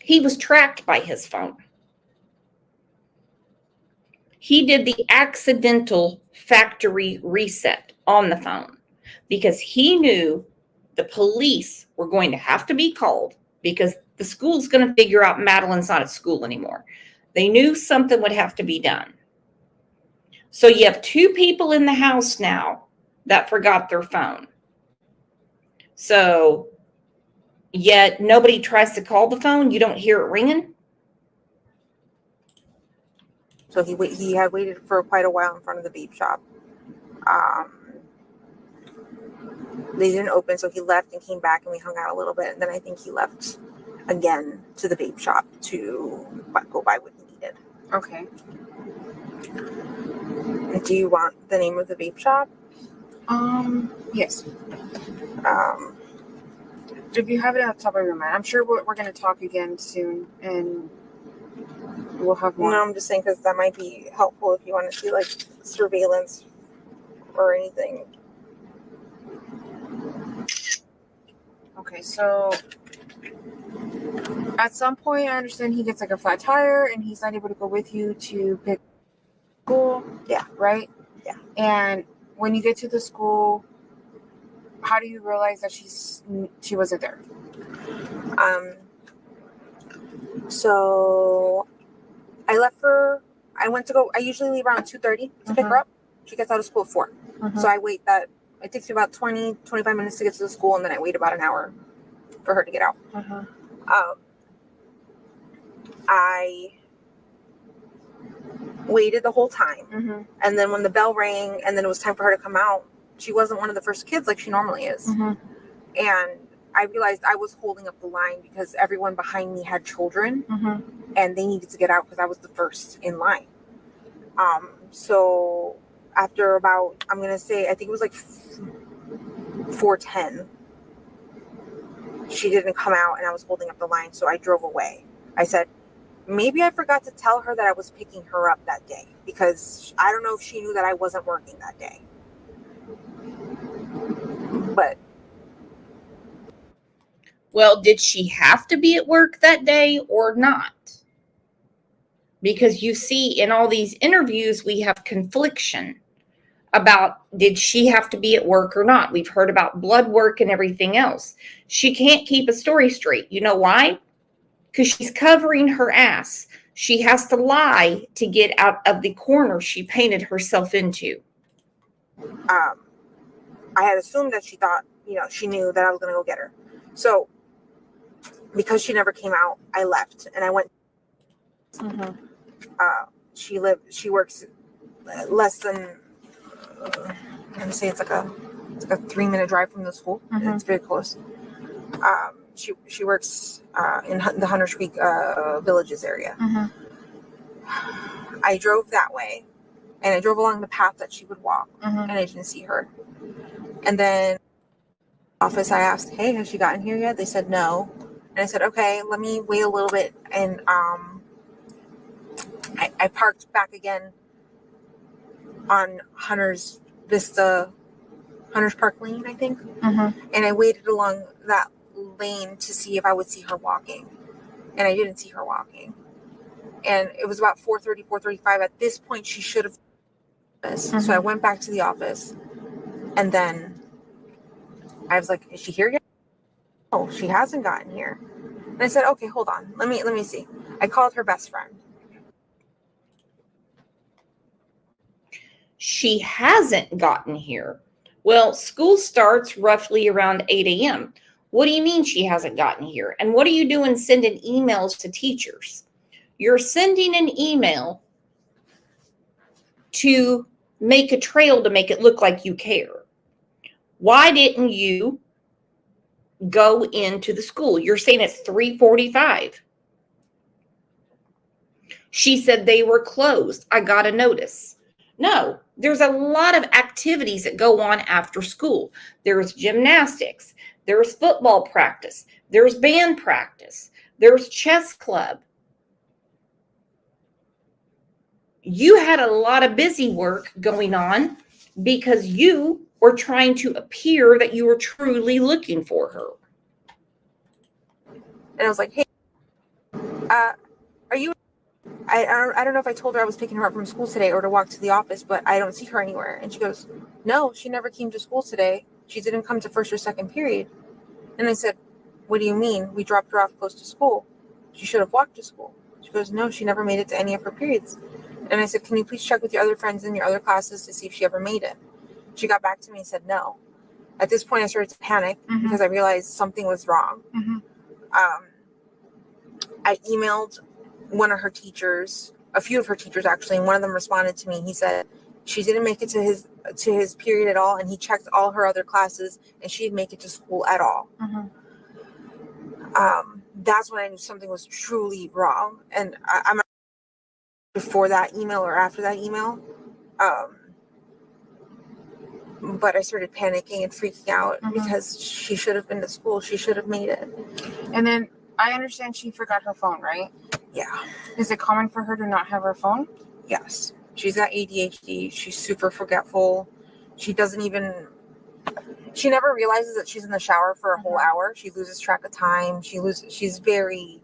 He was tracked by his phone. He did the accidental factory reset on the phone because he knew the police were going to have to be called because the school's going to figure out Madeline's not at school anymore. They knew something would have to be done. So you have two people in the house now that forgot their phone. So yet nobody tries to call the phone. You don't hear it ringing. So he had waited for quite a while in front of the vape shop. They didn't open, so he left and came back and we hung out a little bit. And then I think he left again to the vape shop to go buy what he needed. Okay. Do you want the name of the vape shop? Yes. If you have it at the top of your mind, I'm sure we're going to talk again soon, and we'll have more. No, I'm just saying because that might be helpful if you want to see like surveillance or anything. Okay, so at some point, I understand he gets like a flat tire, and he's not able to go with you to pick school. Yeah. Right. Yeah. And when you get to the school, how do you realize that she wasn't there? So I went to go, I usually leave around 2:30 to pick her up. She gets out of school at 4. So I wait it takes me about 25 minutes to get to the school, and then I wait about an hour for her to get out. I waited the whole time. And then when the bell rang and then it was time for her to come out, she wasn't one of the first kids like she normally is. And I realized I was holding up the line because everyone behind me had children and they needed to get out because I was the first in line. So after about, I'm going to say, I think it was like 4:10, she didn't come out and I was holding up the line. So I drove away. I said, maybe I forgot to tell her that I was picking her up that day because I don't know if she knew that I wasn't working that day. But Well, did she have to be at work that day or not? Because you see in all these interviews, we have confliction about did she have to be at work or not? We've heard about blood work and everything else. She can't keep a story straight. You know why? Because she's covering her ass. She has to lie to get out of the corner she painted herself into. I had assumed that she thought, she knew that I was going to go get her. So because she never came out, I left and I went. She works less than, I'm going to say it's like a 3-minute drive from the school. It's very close. She works in the Hunters Creek Villages area. I drove that way and I drove along the path that she would walk and I didn't see her. And then office, I asked, hey, has she gotten here yet? They said no. And I said, okay, let me wait a little bit. And I parked back again on Hunters Park Lane, I think. And I waited along that lane to see if I would see her walking. And I didn't see her walking. And it was about 4:30, 4:35. At this point, she should have. So I went back to the office. And then I was like, is she here yet? Oh, she hasn't gotten here. And I said, okay, hold on. Let me see. I called her best friend. She hasn't gotten here. Well, school starts roughly around 8 a.m. What do you mean she hasn't gotten here? And what are you doing sending emails to teachers? You're sending an email to make a trail to make it look like you care. Why didn't you go into the school? You're saying it's 3:45. She said they were closed. I got a notice. No, there's a lot of activities that go on after school. There's gymnastics, there's football practice, there's band practice, there's chess club. You had a lot of busy work going on because you were trying to appear that you were truly looking for her. And I was like, hey, are you, I don't know if I told her I was picking her up from school today or to walk to the office, but I don't see her anywhere. And she goes, no, she never came to school today. She didn't come to first or second period. And I said, what do you mean? We dropped her off close to school. She should have walked to school. She goes, no, she never made it to any of her periods. And I said, can you please check with your other friends in your other classes to see if she ever made it? She got back to me and said no. At this point, I started to panic because I realized something was wrong. I emailed one of her teachers, a few of her teachers actually, and one of them responded to me. He said she didn't make it to his period at all, and he checked all her other classes, and she didn't make it to school at all. That's when I knew something was truly wrong. And I'm not before that email or after that email. But I started panicking and freaking out because she should have been to school. She should have made it. And then I understand she forgot her phone, right? Yeah. Is it common for her to not have her phone? Yes. She's got ADHD. She's super forgetful. She never realizes that she's in the shower for a whole hour. She loses track of time. She's very.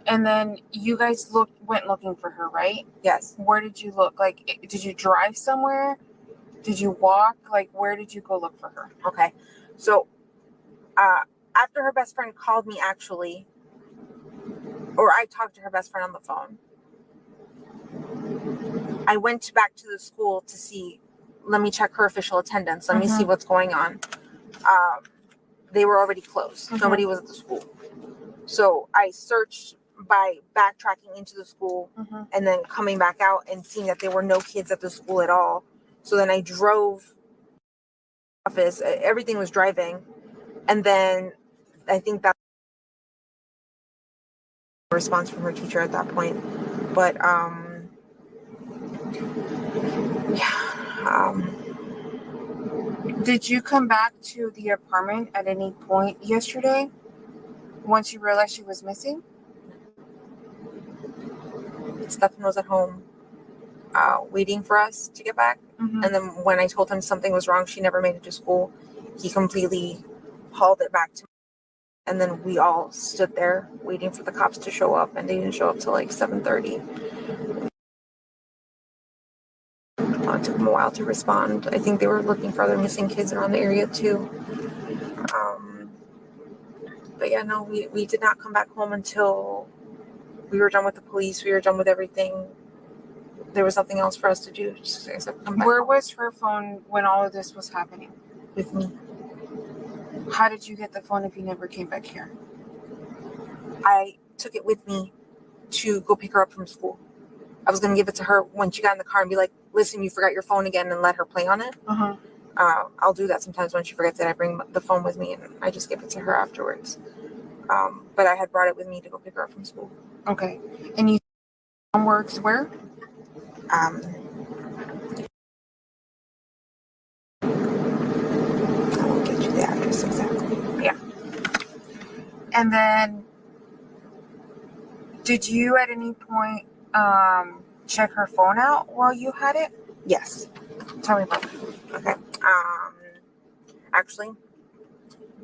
And then you guys went looking for her, right? Yes. Where did you look? Like, did you drive somewhere? Did you walk? Like, where did you go look for her? Okay. So, after her best friend called me, actually, or I talked to her best friend on the phone, I went back to the school to see, let me check her official attendance. Let me see what's going on. They were already closed. Nobody was at the school. So I searched by backtracking into the school and then coming back out and seeing that there were no kids at the school at all. So then I drove office. Everything was driving. And then I think that response from her teacher at that point. But did you come back to the apartment at any point yesterday once you realized she was missing? Stefan was at home waiting for us to get back. And then when I told him something was wrong, she never made it to school, he completely hauled it back to me. And then we all stood there waiting for the cops to show up, and they didn't show up till like 7:30. It took them a while to respond. I think they were looking for other missing kids around the area too. But yeah, no, we did not come back home until we were done with the police. We were done with everything. There was nothing else for us to do except come back. Where was her phone when all of this was happening? With me. How did you get the phone if you never came back here? I took it with me to go pick her up from school. I was going to give it to her when she got in the car and be like, listen, you forgot your phone again, and let her play on it. I'll do that sometimes when she forgets it. I bring the phone with me and I just give it to her afterwards. But I had brought it with me to go pick her up from school. Okay. And you works where? I won't get you the address exactly. Yeah. And then did you at any point check her phone out while you had it? Yes. Tell me about it. Okay. Actually,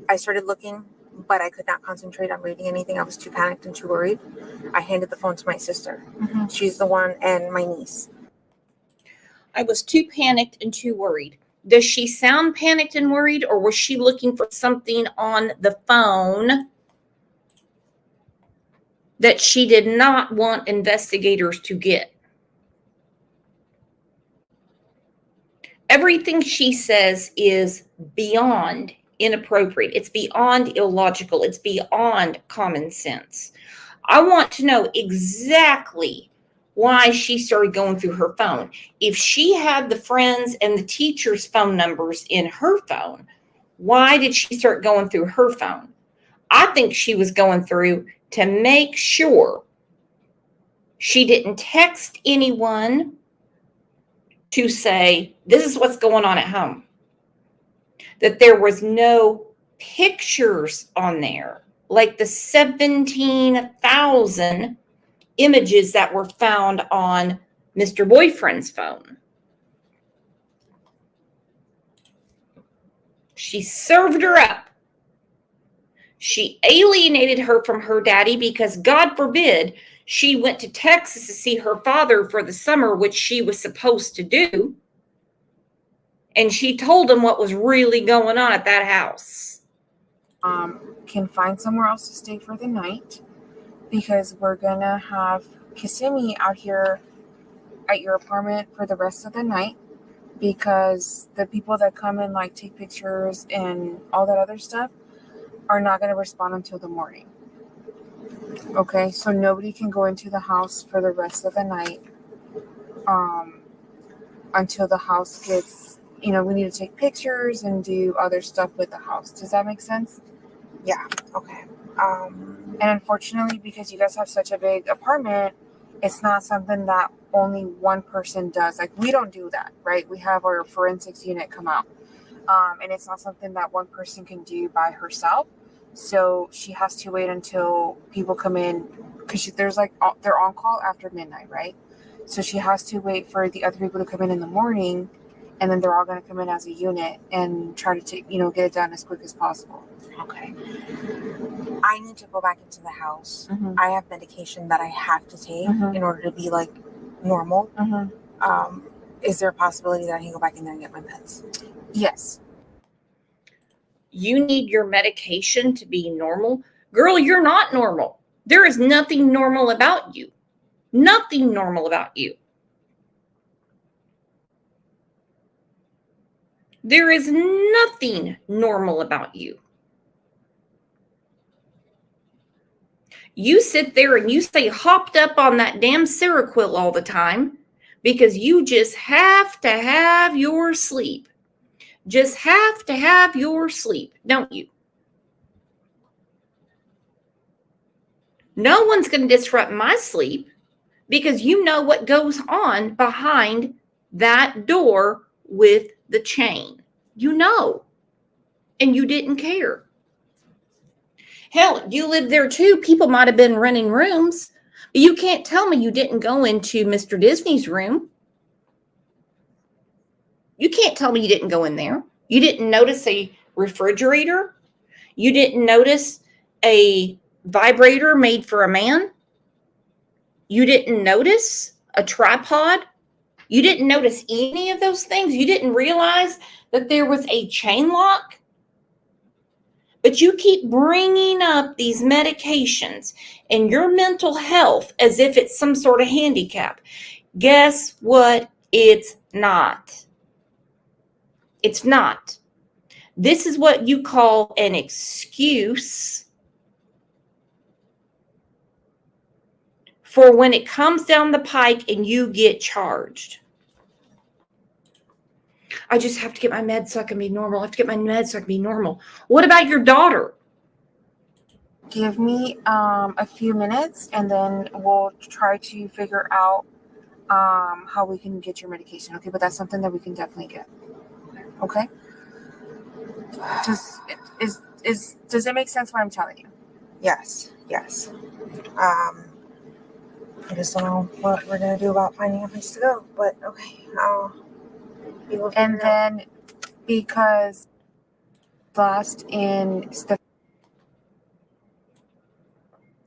I started looking, but I could not concentrate on reading anything. I was too panicked and too worried. I handed the phone to my sister. She's the one, and my niece. I was too panicked and too worried. Does she sound panicked and worried, or was she looking for something on the phone that she did not want investigators to get? Everything she says is beyond inappropriate. It's beyond illogical. It's beyond common sense. I want to know exactly why she started going through her phone. If she had the friends and the teachers' phone numbers in her phone, why did she start going through her phone? I think she was going through to make sure she didn't text anyone to say, this is what's going on at home. That there was no pictures on there, like the 17,000 images that were found on Mr. Boyfriend's phone. She served her up. She alienated her from her daddy because, God forbid, she went to Texas to see her father for the summer, which she was supposed to do. And she told him what was really going on at that house. Can find somewhere else to stay for the night, because we're gonna have Kissimmee out here at your apartment for the rest of the night, because the people that come and like take pictures and all that other stuff are not going to respond until the morning. Okay, so nobody can go into the house for the rest of the night until the house gets, we need to take pictures and do other stuff with the house. Does that make sense? Yeah, okay. And unfortunately, because you guys have such a big apartment, it's not something that only one person does. Like, we don't do that, right? We have our forensics unit come out. And it's not something that one person can do by herself. So she has to wait until people come in, because they're on call after midnight, right? So she has to wait for the other people to come in the morning, and then they're all going to come in as a unit and try to get it done as quick as possible. Okay. I need to go back into the house. Mhm. I have medication that I have to take Mhm. in order to be like normal. Mm-hmm. Is there a possibility that I can go back in there and get my meds? Yes. You need your medication to be normal. Girl, you're not normal. There is nothing normal about you. Nothing normal about you. There is nothing normal about you. You sit there and you stay hopped up on that damn Seroquel all the time because you just have to have your sleep. Just have to have your sleep, don't you? No one's going to disrupt my sleep because you know what goes on behind that door with the chain. You know, and you didn't care. Hell, you lived there too. People might have been renting rooms. But you can't tell me you didn't go into Mr. Disney's room. You can't tell me you didn't go in there. You didn't notice a refrigerator. You didn't notice a vibrator made for a man. You didn't notice a tripod. You didn't notice any of those things. You didn't realize that there was a chain lock. But you keep bringing up these medications and your mental health as if it's some sort of handicap. Guess what? It's not. It's not. This is what you call an excuse for when it comes down the pike and you get charged. I just have to get my meds so I can be normal. I have to get my meds so I can be normal. What about your daughter? Give me a few minutes, and then we'll try to figure out how we can get your medication. Okay, but that's something that we can definitely get. Okay. Does it make sense what I'm telling you? Yes. I just don't know what we're gonna do about finding a place to go, but okay. And then, because last in the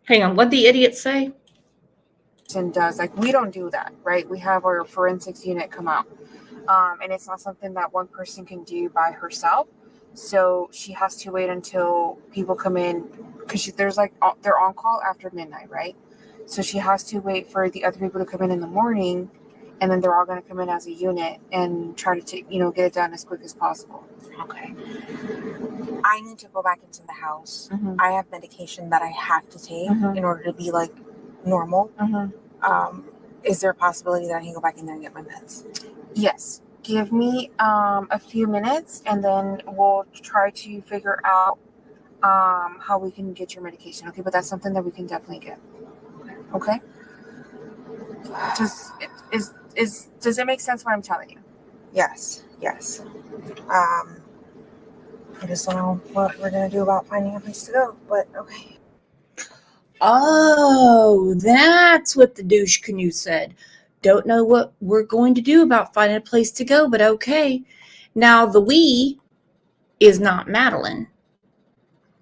Hang on, what'd the idiot say? does, like, we don't do that, right? We have our forensics unit come out, and it's not something that one person can do by herself. So she has to wait until people come in, because they're on call after midnight, right? So she has to wait for the other people to come in the morning, and then they're all going to come in as a unit and try to get it done as quick as possible. Okay. I need to go back into the house. Mhm. I have medication that I have to take Mhm. in order to be like normal. Mm-hmm. Is there a possibility that I can go back in there and get my meds? Yes. Give me a few minutes, and then we'll try to figure out how we can get your medication. Okay, but that's something that we can definitely get. Okay. Does it make sense what I'm telling you? Yes, yes. I just don't know what we're gonna do about finding a place to go, but okay. Oh, that's what the douche canoe said. Don't know what we're going to do about finding a place to go, but okay. Now, the we is not Madeline.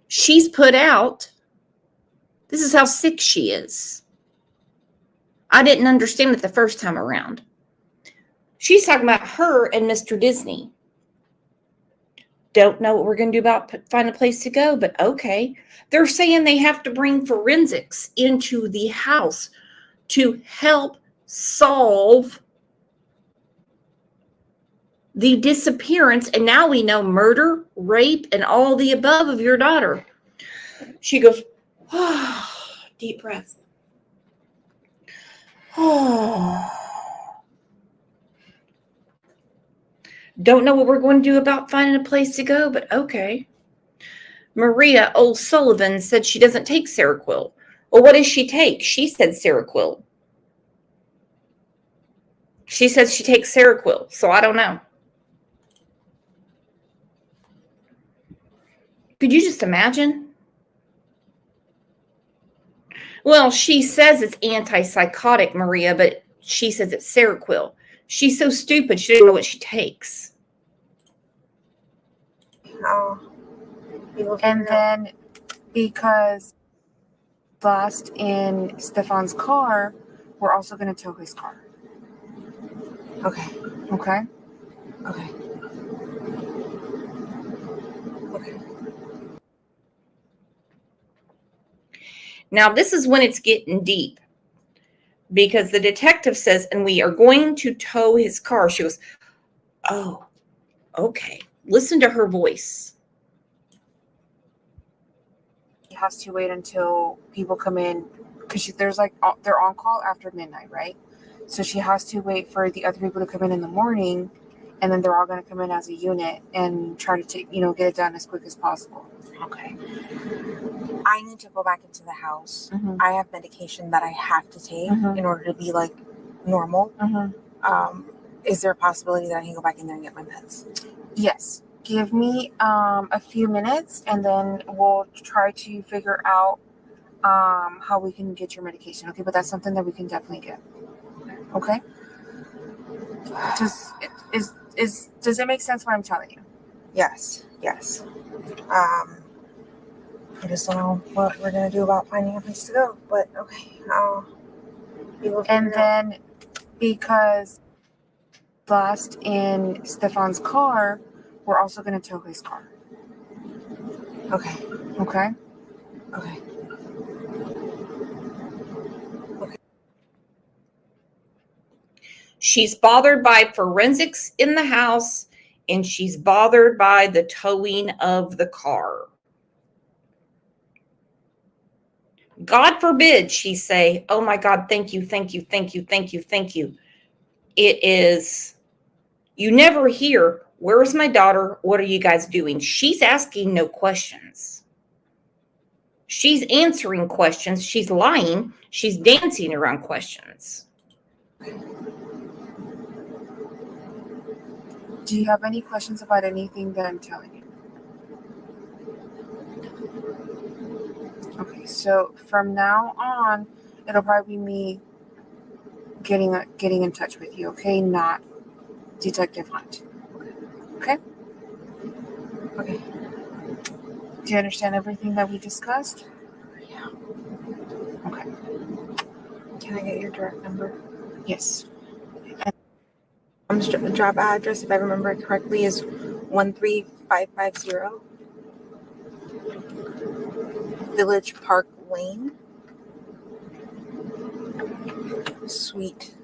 She's put out. This is how sick she is. I didn't understand it the first time around. She's talking about her and Mr. Disney. Don't know what we're going to do about find a place to go, but okay. They're saying they have to bring forensics into the house to help solve the disappearance. And now we know murder, rape, and all the above of your daughter. She goes, oh, deep breath. Oh. Don't know what we're going to do about finding a place to go, but okay. Maria O'Sullivan said she doesn't take Seroquel. Well, what does she take? She said Seroquel. She says she takes Seroquel, so I don't know. Could you just imagine? Well, she says it's antipsychotic, Maria, but she says it's Seroquel. She's so stupid, she doesn't know what she takes. Oh. And then because lost in Stefan's car, we're also going to tow his car. Okay. Okay? Okay. Okay. Now, this is when it's getting deep. Because the detective says, and we are going to tow his car. She goes, oh, okay. Listen to her voice. He has to wait until people come in because there's like they're on call after midnight, right? So she has to wait for the other people to come in the morning, and then they're all going to come in as a unit and try to take, get it done as quick as possible. Okay. I need to go back into the house. Mm-hmm. I have medication that I have to take Mhm. in order to be like normal. Mm-hmm. Is there a possibility that I can go back in there and get my meds? Yes. Give me a few minutes, and then we'll try to figure out how we can get your medication. Okay, but that's something that we can definitely get. Okay. Does it make sense what I'm telling you? Yes, yes. I just don't know what we're gonna do about finding a place to go, but okay. And then because lost in Stefan's car, we're also going to tow his car. Okay. Okay? Okay. She's bothered by forensics in the house, and she's bothered by the towing of the car. God forbid she say, oh my God, thank you, thank you, thank you, thank you, thank you. It is, you never hear, where's my daughter? What are you guys doing? She's asking no questions. She's answering questions. She's lying. She's dancing around questions. Do you have any questions about anything that I'm telling you? Okay, so from now on, it'll probably be me getting in touch with you, okay? Not Detective Hunt. Okay? Okay. Do you understand everything that we discussed? Yeah. Okay. Can I get your direct number? Yes. And job address, if I remember it correctly, is 13550 Village Park Lane, Suite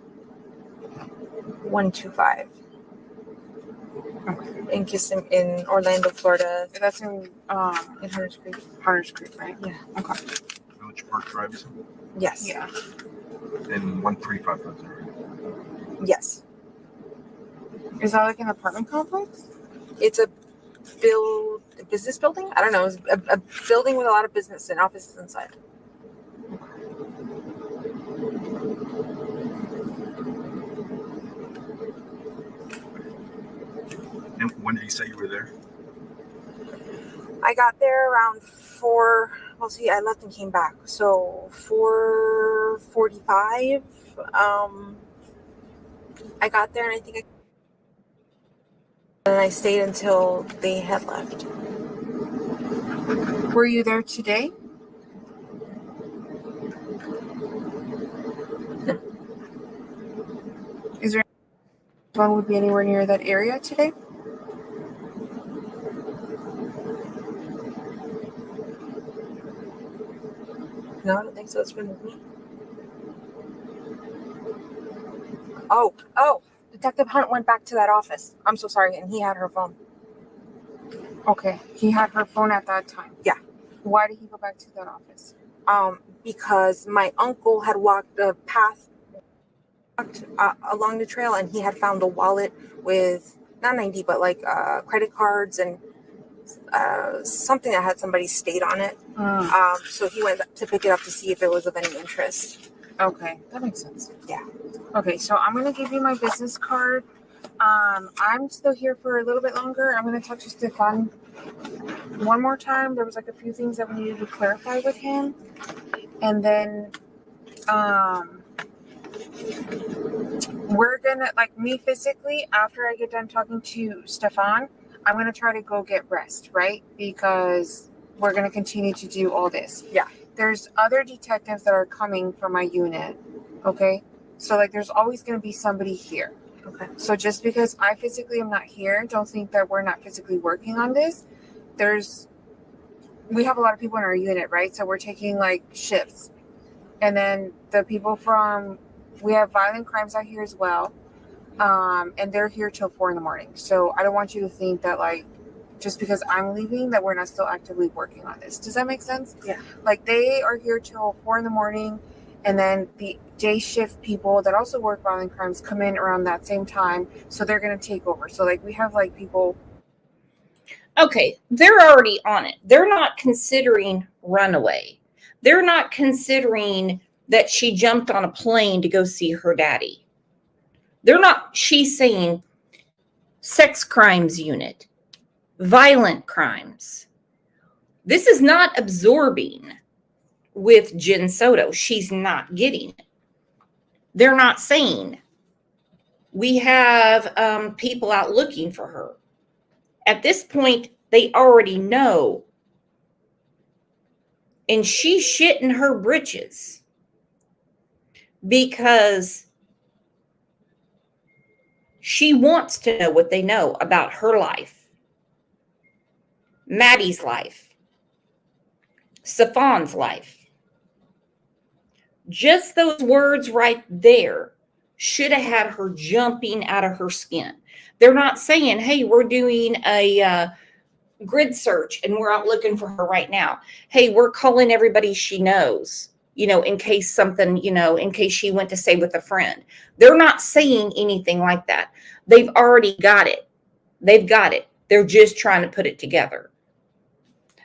125. Okay. In Orlando, Florida. That's in Hunters Creek. Hunters Creek, right? Yeah. Okay. Village Park Drive. Yes. Yeah. And 135. Yes. Is that like an apartment complex? It's a business building? I don't know. It's a building with a lot of business and offices inside. And when did you say you were there? I got there around 4. Well, see, I left and came back. So 4:45. I got there, and I think I stayed until they had left. Were you there today? No. Is there one would be anywhere near that area today? No, I don't think so. It's been with me. Oh, Detective Hunt went back to that office. I'm so sorry. And he had her phone. Okay. He had her phone at that time. Yeah. Why did he go back to that office? Because my uncle had walked the path along the trail, and he had found a wallet with not 90, but like credit cards and something that had somebody's state on it. So he went to pick it up to see if it was of any interest. Okay, that makes sense. Yeah. Okay, so I'm gonna give you my business card. I'm still here for a little bit longer. I'm gonna talk to Stefan one more time. There was like a few things that we needed to clarify with him, and then we're gonna, like, me physically, after I get done talking to Stefan, I'm gonna try to go get rest, right? Because we're gonna continue to do all this. Yeah. There's other detectives that are coming from my unit. Okay. So like there's always gonna be somebody here. Okay. So just because I physically am not here, don't think that we're not physically working on this. We have a lot of people in our unit, right? So we're taking like shifts. And then the people we have violent crimes out here as well. And they're here till 4 a.m. So I don't want you to think that like, just because I'm leaving, that we're not still actively working on this. Does that make sense? Yeah. Like they are here till 4 a.m. And then the day shift people that also work violent crimes come in around that same time. So they're going to take over. So like we have like people. Okay, they're already on it. They're not considering runaway. They're not considering that she jumped on a plane to go see her daddy. She's saying sex crimes unit, violent crimes. This is not absorbing with Jen Soto. She's not getting it. They're not saying we have people out looking for her. At this point, they already know. And she's shitting her britches because she wants to know what they know about her life, Maddie's life, Stefan's life. Just those words right there should have had her jumping out of her skin. They're not saying, hey, we're doing a grid search and we're out looking for her right now. Hey, we're calling everybody she knows, in case something, in case she went to stay with a friend. They're not saying anything like that. They've already got it. They've got it. They're just trying to put it together.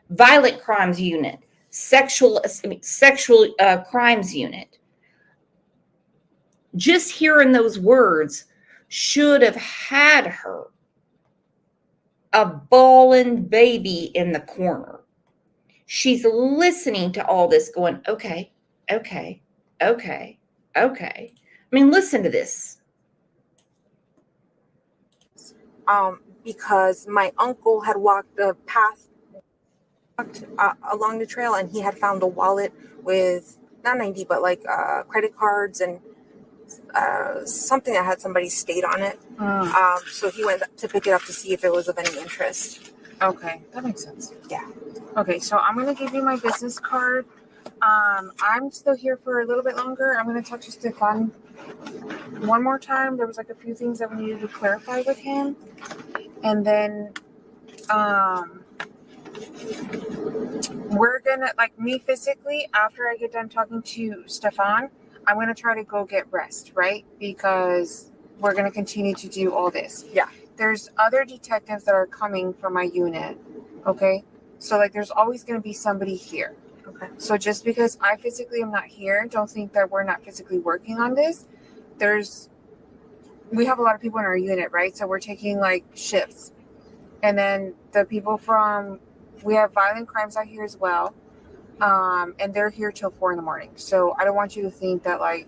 Violent crimes unit, sexual crimes unit. Just hearing those words should have had her a bawling baby in the corner. She's listening to all this going, okay. I mean, listen to this. Because my uncle had walked the path along the trail, and he had found a wallet with not 90, but like credit cards and something that had somebody's state on it. So he went to pick it up to see if it was of any interest. Okay, that makes sense. Yeah. Okay, so I'm going to give you my business card. I'm still here for a little bit longer. I'm going to talk to Stefan one more time. There was like a few things that we needed to clarify with him. And then we're going to, like, me physically, after I get done talking to Stefan, I'm going to try to go get rest, right? Because we're going to continue to do all this. Yeah. There's other detectives that are coming from my unit. Okay. So like there's always going to be somebody here. Okay. So just because I physically am not here, don't think that we're not physically working on this. We have a lot of people in our unit, right? So we're taking like shifts. And then the people we have violent crimes out here as well. And they're here till 4 a.m. So I don't want you to think that like,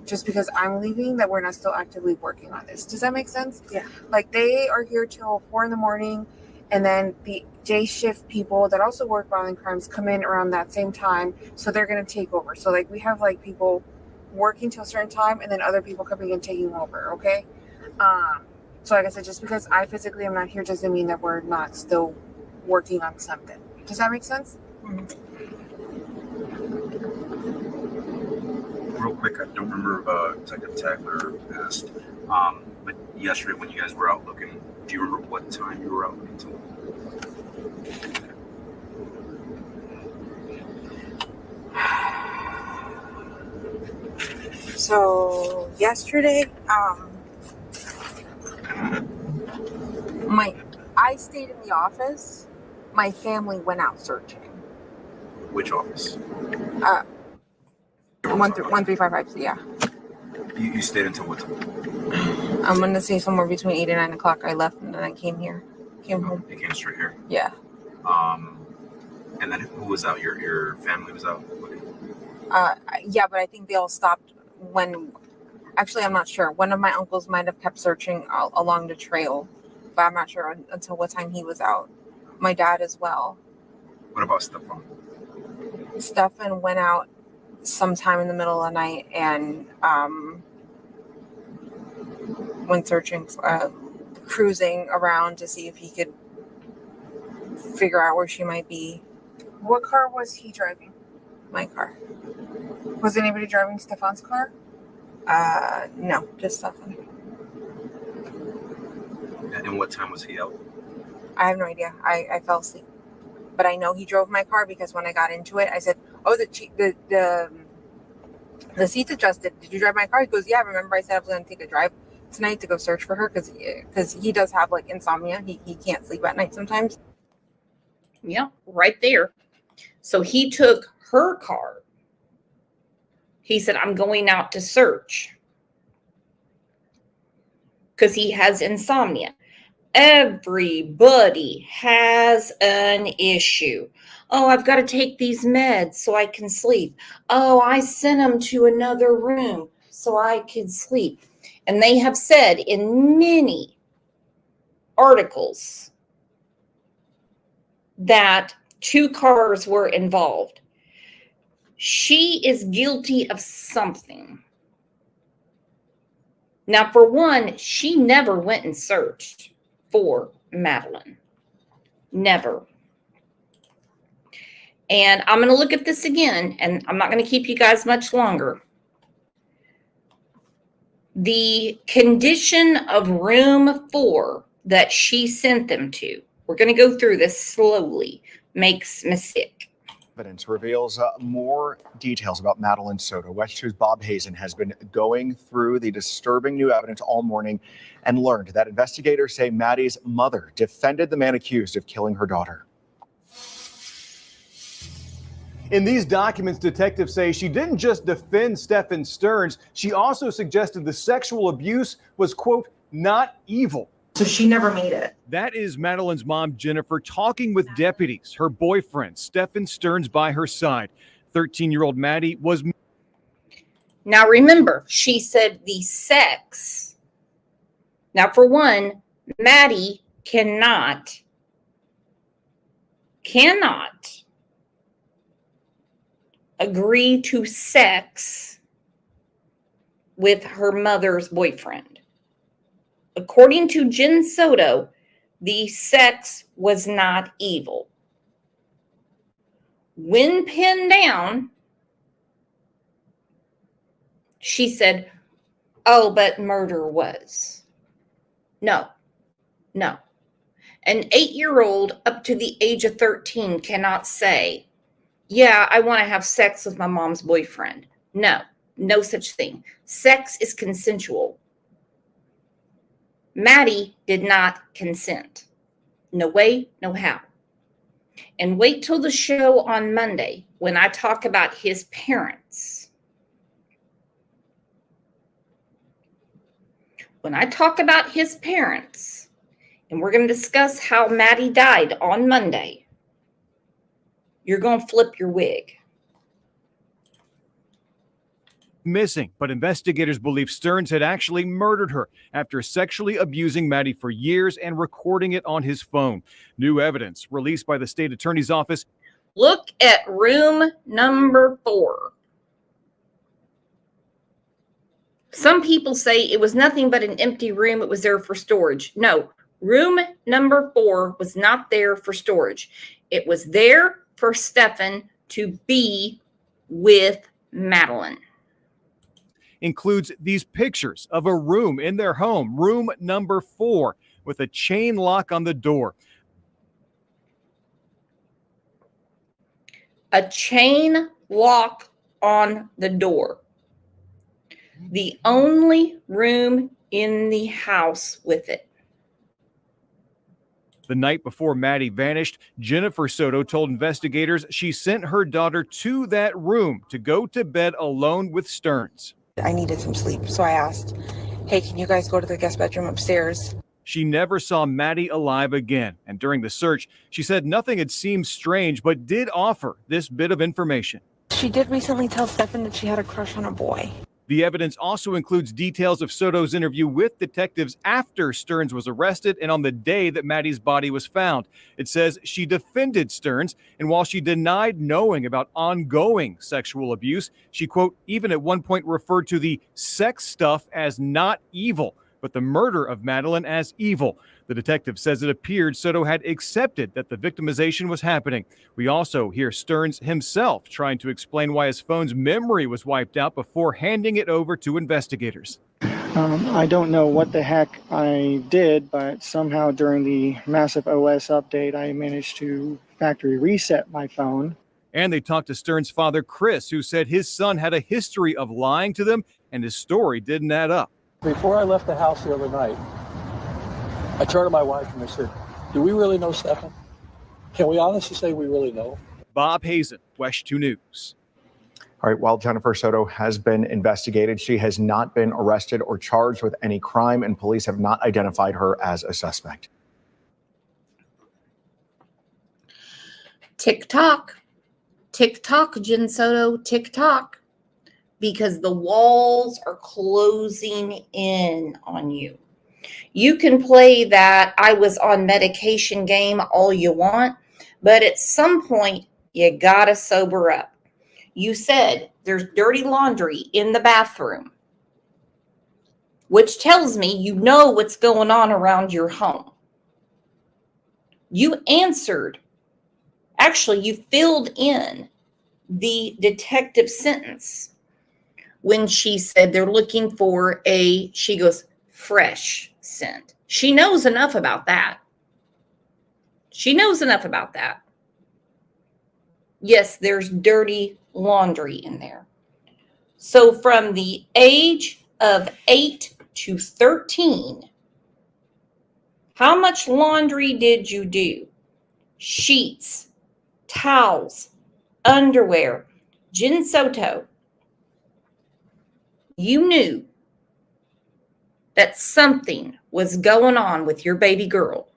just because I'm leaving that we're not still actively working on this. Does that make sense? Yeah. Like they are here till 4 a.m. and then the day shift people that also work violent crimes come in around that same time. So they're going to take over. So like we have like people working till a certain time and then other people coming and taking over. Okay. So like I said, just because I physically am not here doesn't mean that we're not still working on something. Does that make sense? Mm-hmm. Real quick, I don't remember if Detective Tackler asked, but yesterday when you guys were out looking, do you remember what time you were out looking till? So yesterday, I stayed in the office. My family went out searching. Which office? 1355. Yeah. You stayed until what time? I'm gonna say somewhere between 8 and 9 o'clock. I left and then I came home. You came straight here. Yeah. And then who was out? Your family was out looking? Yeah, but I think they all stopped when. Actually, I'm not sure. One of my uncles might have kept searching along the trail, but I'm not sure until what time he was out. My dad as well. What about Stefan? Stefan went out sometime in the middle of the night and went searching, cruising around to see if he could figure out where she might be. What car was he driving? My car. Was anybody driving Stefan's car? No, just Stefan. And what time was he out? I have no idea. I fell asleep. But I know he drove my car because when I got into it, I said, "Oh, the seat's adjusted. Did you drive my car?" He goes, "Yeah, remember I said I was going to take a drive tonight to go search for her because he does have like insomnia. He can't sleep at night sometimes." Yeah, right there. So he took her car. He said, "I'm going out to search," because he has insomnia. Everybody has an issue. Oh, I've got to take these meds so I can sleep. Oh, I sent them to another room so I could sleep. And they have said in many articles that 2 cars were involved. She is guilty of something. Now, for one, she never went and searched for Madeline. Never. And I'm going to look at this again, and I'm not going to keep you guys much longer. The condition of room 4 that she sent them to, we're going to go through this slowly, makes me sick. Evidence reveals more details about Madeline Soto. West 2's Bob Hazen has been going through the disturbing new evidence all morning and learned that investigators say Maddie's mother defended the man accused of killing her daughter. In these documents, detectives say she didn't just defend Stephen Stearns, she also suggested the sexual abuse was, quote, not evil. So she never made it. That is Madeline's mom, Jennifer, talking with deputies. Her boyfriend, Stephen Stearns, by her side. 13-year-old Maddie was... Now, remember, she said the sex. Now, for one, Maddie cannot agree to sex with her mother's boyfriend. According to Jen Soto, the sex was not evil. When pinned down, she said, "Oh, but murder was." No. An 8-year-old up to the age of 13 cannot say, "Yeah, I want to have sex with my mom's boyfriend." No. No such thing. Sex is consensual. Maddie did not consent. No way, no how. And wait till the show on Monday when I talk about his parents. When I talk about his parents, and we're going to discuss how Maddie died on Monday, you're going to flip your wig. Missing, but investigators believe Stearns had actually murdered her after sexually abusing Maddie for years and recording it on his phone. New evidence released by the state attorney's office. Look at room number 4. Some people say it was nothing but an empty room. It was there for storage. No, room number 4 was not there for storage. It was there for Stefan to be with Madeline. Includes these pictures of a room in their home, room number 4, with a chain lock on the door. A chain lock on the door. The only room in the house with it. The night before Maddie vanished, Jennifer Soto told investigators she sent her daughter to that room to go to bed alone with Stearns. I needed some sleep, so I asked, hey, can you guys go to the guest bedroom upstairs? She never saw Maddie alive again, and during the search, she said nothing had seemed strange, but did offer this bit of information. She did recently tell Stefan that she had a crush on a boy. The evidence also includes details of Soto's interview with detectives after Stearns was arrested and on the day that Maddie's body was found. It says she defended Stearns, and while she denied knowing about ongoing sexual abuse, she, quote, even at one point referred to the sex stuff as not evil, but the murder of Madeline as evil. The detective says it appeared Soto had accepted that the victimization was happening. We also hear Stearns himself trying to explain why his phone's memory was wiped out before handing it over to investigators. I don't know what the heck I did, but somehow during the massive OS update, I managed to factory reset my phone. And they talked to Stearns' father, Chris, who said his son had a history of lying to them and his story didn't add up. Before I left the house the other night, I turned to my wife and I said, do we really know Stefan? Can we honestly say we really know? Bob Hazen, WESH 2 News. All right, while Jennifer Soto has been investigated, she has not been arrested or charged with any crime, and police have not identified her as a suspect. Tick-tock. Tick-tock, Jen Soto, tick-tock. Because the walls are closing in on you. You can play that I was on medication game all you want, but at some point, you gotta sober up. You said there's dirty laundry in the bathroom, which tells me you know what's going on around your home. You answered. Actually, you filled in the detective sentence when she said they're looking for she goes, fresh scent. She knows enough about that. She knows enough about that. Yes, there's dirty laundry in there. So from the age of 8 to 13, how much laundry did you do? Sheets, towels, underwear. Jen Soto, you knew that something was going on with your baby girl.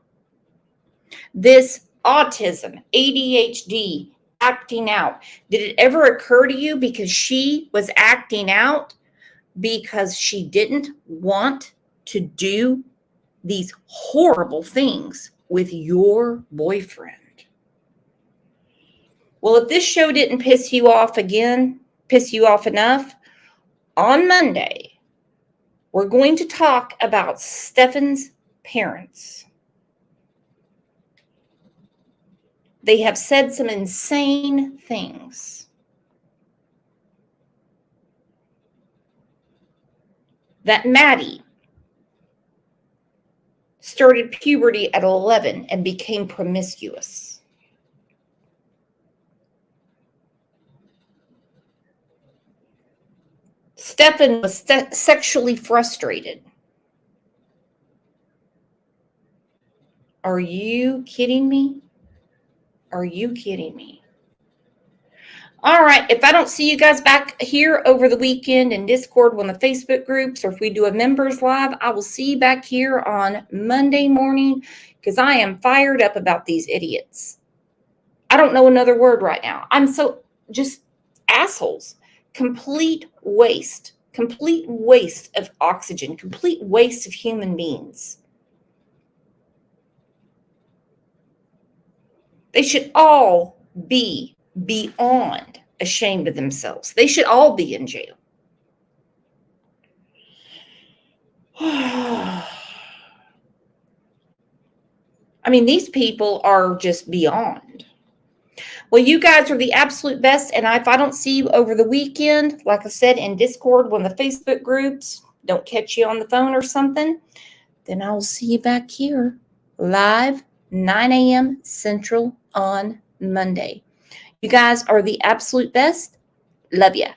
This autism, ADHD, acting out. Did it ever occur to you because she was acting out because she didn't want to do these horrible things with your boyfriend? Well, if this show didn't piss you off enough, on Monday, we're going to talk about Stefan's parents. They have said some insane things. That Maddie started puberty at 11 and became promiscuous. Stefan was sexually frustrated. Are you kidding me? Are you kidding me? All right. If I don't see you guys back here over the weekend in Discord, on the Facebook groups, or if we do a members live, I will see you back here on Monday morning because I am fired up about these idiots. I don't know another word right now. I'm so just assholes. Complete waste of oxygen, complete waste of human beings. They should all be beyond ashamed of themselves. They should all be in jail. I mean, these people are just beyond. Well, you guys are the absolute best. And if I don't see you over the weekend, like I said, in Discord, one of the Facebook groups, don't catch you on the phone or something, then I will see you back here live, 9 a.m. Central on Monday. You guys are the absolute best. Love ya.